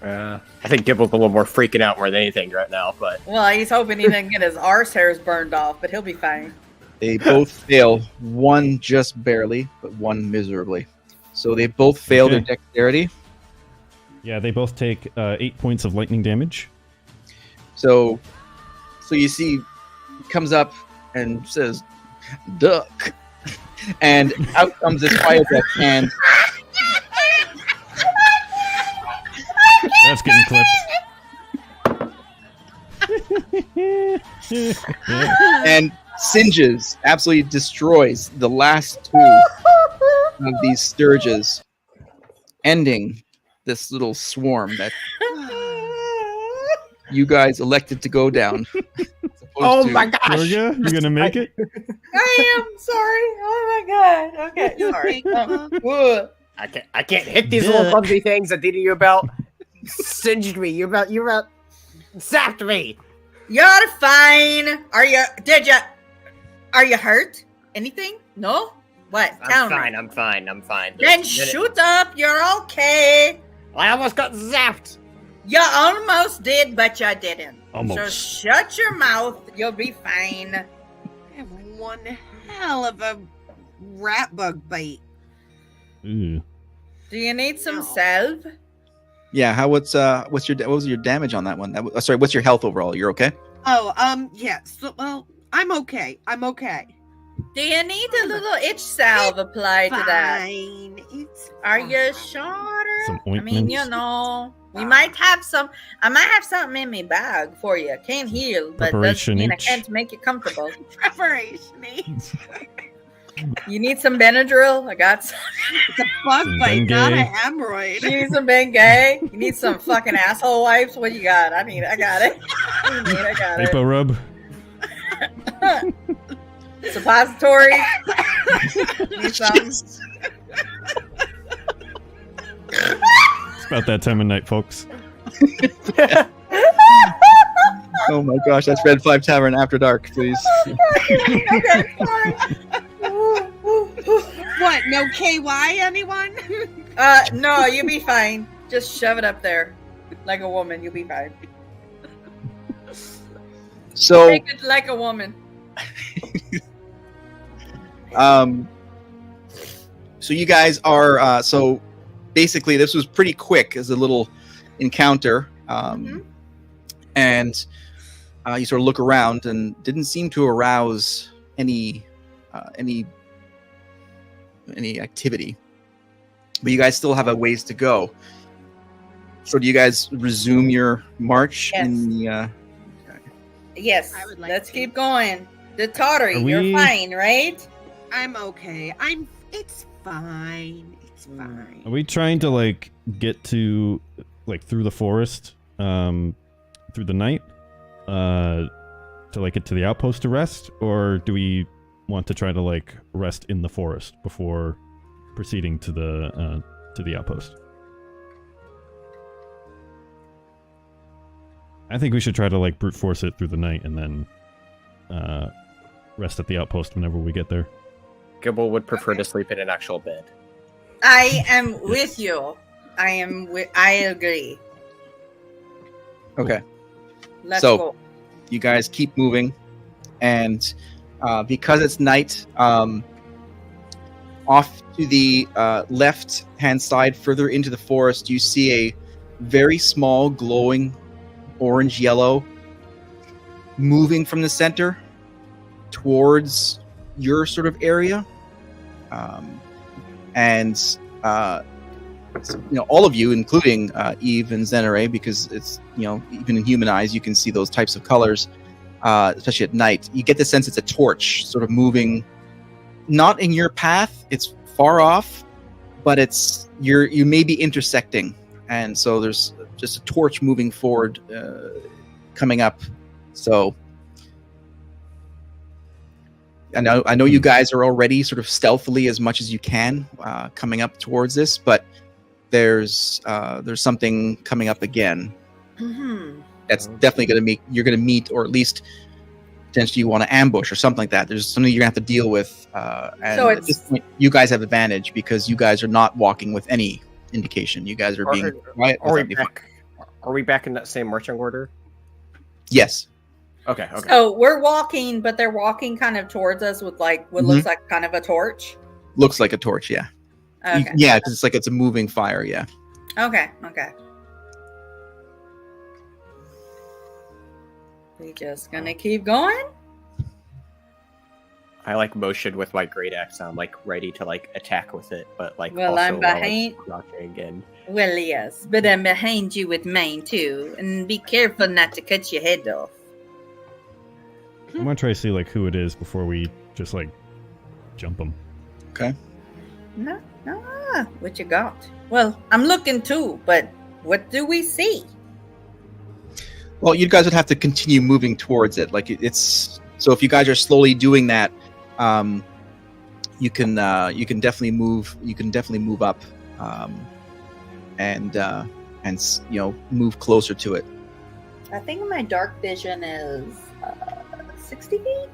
I think Gibble's a little more freaking out more than anything right now, but Well, he's hoping he didn't get his arse hairs burned off, but he'll be fine. They both fail. One just barely, but one miserably. So they both fail their Okay. dexterity. Yeah, they both take 8 points of lightning damage. So you see, he comes up and says, "Duck," and out comes this fire breath, and That's getting clipped. and singes, absolutely destroys the last 2 of these Sturges, ending this little swarm that you guys elected to go down. oh my gosh! Georgia, you gonna make it? I am sorry. Oh my god. Okay, sorry. Whoa. I can't hit these little clumsy things that did you about singed me. You about zapped me. You're fine. Are you hurt? Anything? No? What? Tell me. I'm fine. Then shoot up. You're okay. I almost got zapped. You almost did, but you didn't. Almost. So shut your mouth. You'll be fine. I have one hell of a rat bug bite. Ooh. Do you need some No. salve? Yeah. What was your damage on that one? Sorry. What's your health overall? You're okay? Oh, yeah. So, well, I'm okay. Do you need a little itch salve applied to that? Fine. It's Are you fine. sure? Some I mean, you ointments? know, we might have some. I might have something in my bag for you. Can't heal, but doesn't Preparation mean I H. can't make you comfortable. Preparation needs. You need some Benadryl? I got some. It's a bug Some bite, not a Bengay. hemorrhoid. You need some Bengay? You need some fucking asshole wipes? What you got? I got it. I got it. Vapor rub. Suppository? Need some? It's about that time of night, folks. Oh my gosh, that's Red 5 Tavern After Dark, please. Okay, sorry. What? No KY, anyone? No, you'll be fine. Just shove it up there. Like a woman, you'll be fine. So, Take it like a woman. so you guys are so basically this was pretty quick as a little encounter, and you sort of look around and didn't seem to arouse any activity, but you guys still have a ways to go. So do you guys resume your march Yes. in the Yes, I would like let's to. keep going. The Tottery, Are you're we- fine, right? I'm okay. It's fine. It's fine. Are we trying to like get to like through the forest, through the night, to like get to the outpost to rest, or do we want to try to like rest in the forest before proceeding to the outpost? I think we should try to like brute force it through the night and then rest at the outpost whenever we get there. Gibble would prefer to sleep in an actual bed. I am with you. I agree. Okay. Let's So- go. You guys keep moving, and because it's night, off to the left-hand side, further into the forest, you see a very small, glowing orange-yellow moving from the center towards your sort of area, and all of you, including Eve and Zenere, because it's even in human eyes you can see those types of colors, especially at night. You get the sense it's a torch, sort of moving, not in your path. It's far off, but you may be intersecting, and so there's just a torch moving forward, coming up. So I know you guys are already sort of stealthily as much as you can coming up towards this, but there's something coming up again. Mhm. That's definitely you're gonna meet, or at least potentially you want to ambush or something like that. There's something you're gonna have to deal with, and So at this point you guys have advantage because you guys are not walking with any indication. You guys are being quiet. Are we back in that same marching order? Yes. Okay. So we're walking, but they're walking kind of towards us with like what looks like kind of a torch. Looks like a torch, yeah. Okay. Yeah, because it's a moving fire, yeah. Okay. We just gonna keep going? I like motion with my great axe. I'm like ready to like attack with it, but like Well, also I'm while it's behind- crouching and Well, yes, but I'm behind you with mine too, and be careful not to cut your head off. I want to try to see like who it is before we just like jump them. No, what you got? Well, I'm looking too, but what do we see? Well, you guys would have to continue moving towards it. Like it's so if you guys are slowly doing that, you can definitely move. You can definitely move up, and move closer to it. I think my dark vision is 60 feet.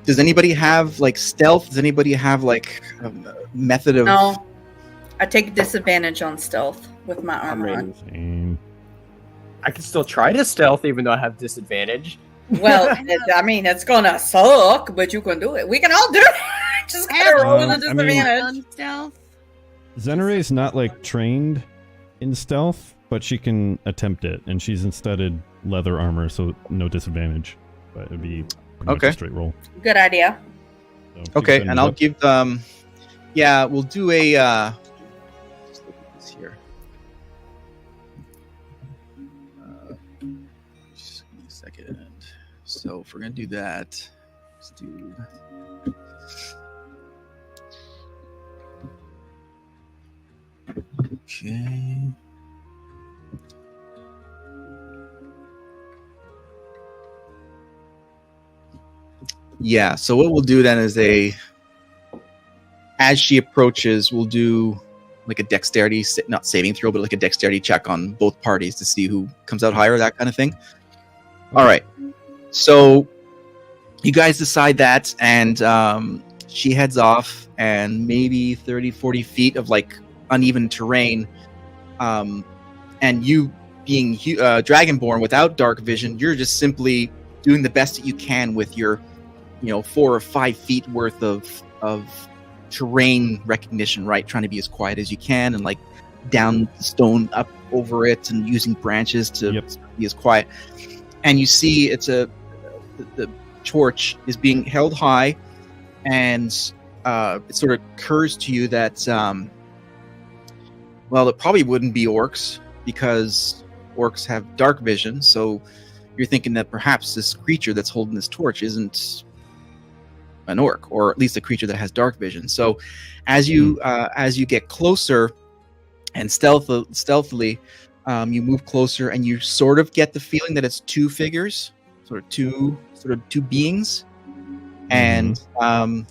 Does anybody have like stealth? Does anybody have like a method of? No, I take disadvantage on stealth with my armor on. Same. I can still try to stealth even though I have disadvantage. Well, I mean, it's gonna suck, but you can do it. We can all do it. Just gotta roll with a I mean- disadvantage. On stealth. Zenere is not like trained in stealth, but she can attempt it, and she's in studded leather armor, so no disadvantage. But it'd be pretty much Okay. a straight roll. Good idea. So keep Okay, sending and it I'll up. give yeah, we'll do a just look at this here. Just give me a second. So if we're gonna do that, let's do. Okay. Yeah, so what we'll do then is as she approaches, we'll do like a dexterity, not saving throw, but like a dexterity check on both parties to see who comes out higher, that kind of thing. All right. So you guys decide that, and she heads off, and maybe 30, 40 feet of like uneven terrain. And you being Dragonborn without dark vision, you're just simply doing the best that you can with your 4 or 5 feet worth of terrain recognition, right? Trying to be as quiet as you can and like down the stone up over it and using branches to Yep. be as quiet. And you see the torch is being held high, and it sort of occurs to you that it probably wouldn't be orcs because orcs have dark vision. So you're thinking that perhaps this creature that's holding this torch isn't an orc, or at least a creature that has dark vision. So as you get closer and stealthily, you move closer, and you sort of get the feeling that it's two figures, sort of two beings. And so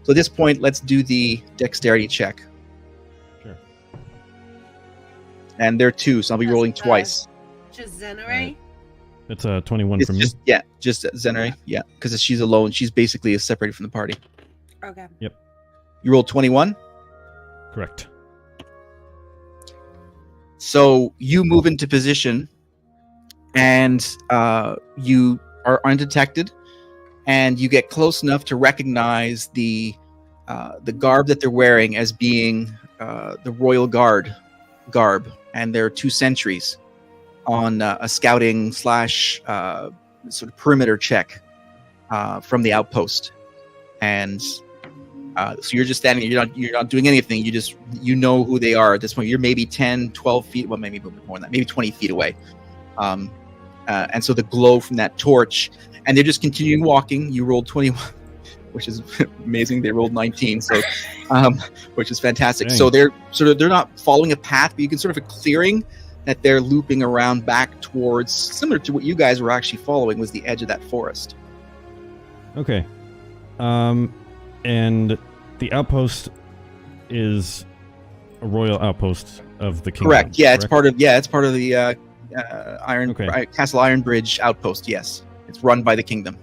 at this point, let's do the dexterity check. Sure. And there are two, so I'll be rolling twice. Just Zenere? It's 21 It's from me. just Zenere, because she's alone. She's basically separated from the party. Okay. You rolled 21. Correct. So you move into position, and you are undetected, and you get close enough to recognize the garb that they're wearing as being the royal garb, and there are two sentries on a scouting / sort of perimeter check from the outpost, and so you're just standing. You're not doing anything. You know who they are at this point. You're maybe 10, 12 feet. Well, maybe a little bit more than that. Maybe 20 feet away. And so the glow from that torch, and they're just continuing walking. You rolled 21, which is amazing. They rolled 19, so which is fantastic. Dang. So they're not following a path, but you can sort of a clearing that they're looping around back towards, similar to what you guys were actually following, was the edge of that forest. Okay. And the outpost is a royal outpost of the kingdom. Correct. Yeah, it's part of the Castle Ironbridge outpost. Yes, it's run by the kingdom.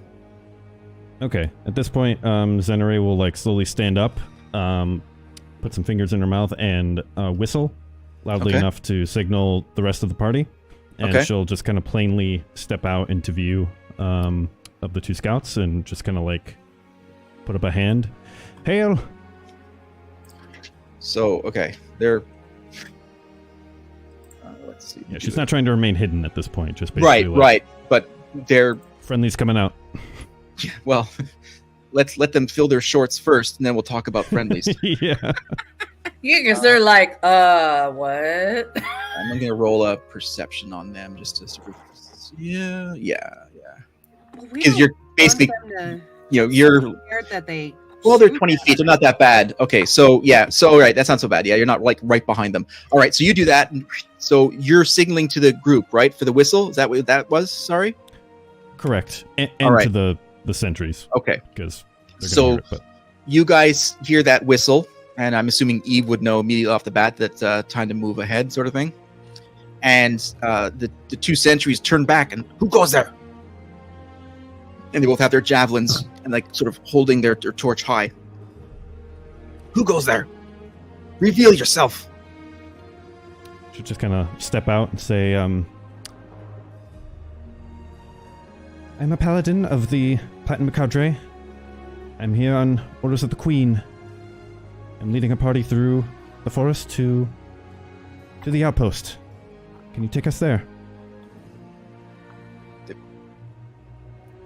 Okay. At this point, Zenere will slowly stand up, put some fingers in her mouth, and whistle loudly enough to signal the rest of the party. And she'll just kind of plainly step out into view of the two scouts and just kind of put up a hand. Hail! So, they're... let's see. Yeah, she's not trying to remain hidden at this point. Just basically right. But they're... Friendly's coming out. Well, let's let them fill their shorts first, and then we'll talk about friendlies. Yeah. Yeah, because they're like, what? I'm going to roll a perception on them just to sort of... Yeah. Because you're basically... you're... That they... Well, they're 20 feet. They're not that bad. Okay, so right, that's not so bad. Yeah, you're not right behind them. All right, so you do that. And so you're signaling to the group, right, for the whistle? Is that what that was? Sorry. Correct. And right. to the sentries. Okay. Because you guys hear that whistle, and I'm assuming Eve would know immediately off the bat that time to move ahead, sort of thing. And the two sentries turn back, and who goes there? And they both have their javelins and sort of holding their torch high. Who goes there? Reveal yourself. Should just kind of step out and say, I'm a paladin of the Platinum Cadre. I'm here on orders of the Queen. I'm leading a party through the forest to the outpost. Can you take us there?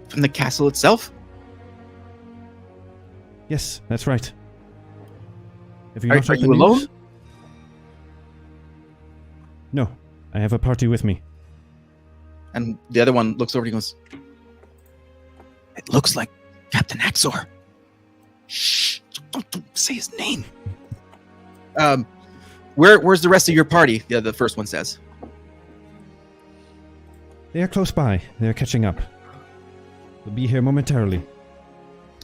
From the castle itself? Yes, that's right. Have Are you alone? No, I have a party with me. And the other one looks over and goes, "It looks like Captain Axor." Shh! Don't say his name. Where's the rest of your party? The first one says. They are close by. They are catching up. They'll be here momentarily.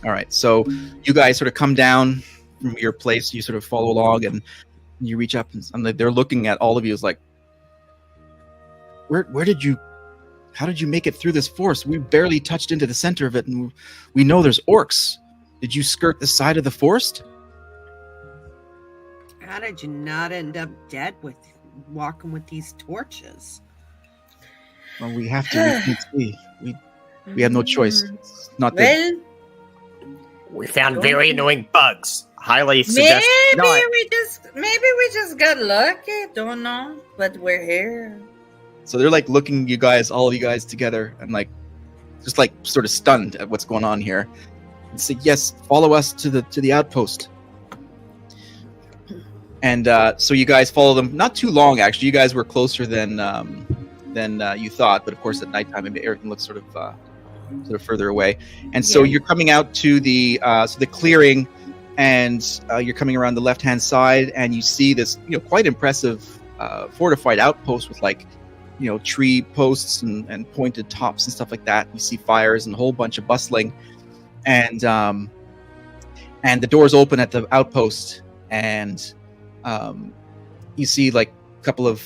All right, so you guys sort of come down from your place. You sort of follow along, and you reach up, and they're looking at all of you. It's like, where did you? How did you make it through this forest? We barely touched into the center of it, and we know there's orcs. Did you skirt the side of the forest? How did you not end up dead walking with these torches? Well, we have to. We have no choice. It's not that. We found very annoying bugs. Highly suggest maybe we just got lucky. Don't know, but we're here. So they're looking all of you guys together, and just sort of stunned at what's going on here. And say, "Yes, follow us to the outpost." And so you guys follow them. Not too long, actually. You guys were closer than than you thought. But of course, at nighttime, everything looks sort of further away. And so you're coming out to the clearing, and you're coming around the left-hand side, and you see this quite impressive fortified outpost with tree posts and pointed tops and stuff like that. You see fires and a whole bunch of bustling, and the doors open at the outpost, and you see a couple of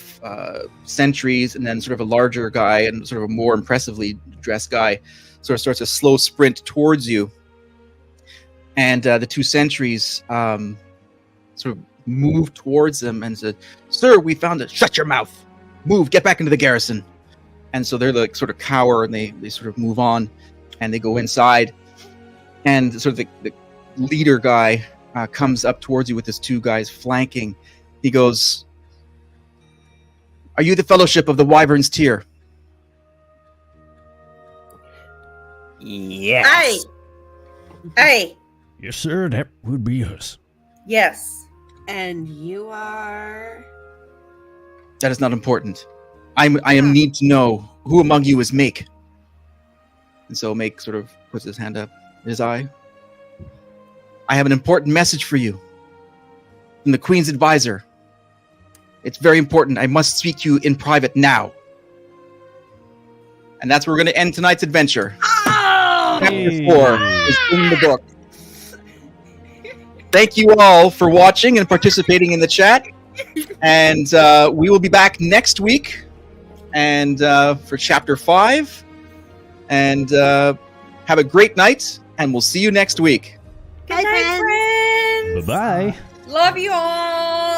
sentries, and then sort of a larger guy and sort of a more impressively dressed guy sort of starts a slow sprint towards you, and the two sentries sort of move towards them and said, "Sir, we found it." "Shut your mouth! Move! Get back into the garrison!" And so they're sort of cower, and they sort of move on, and they go inside, and sort of the leader guy comes up towards you with his two guys flanking. He goes, "Are you the Fellowship of the Wyvern's Tier?" Yes. Hey. Yes, sir, that would be us. Yes. And you are... "That is not important. I am need to know who among you is Make." And so Make sort of puts his hand up. "His eye. I have an important message for you from the Queen's advisor. It's very important. I must speak to you in private now." And that's where we're going to end tonight's adventure. Oh! Chapter 4 is in the book. Thank you all for watching and participating in the chat. And we will be back next week and for Chapter 5. And have a great night, and we'll see you next week. Good night, friends. Bye-bye. Love you all.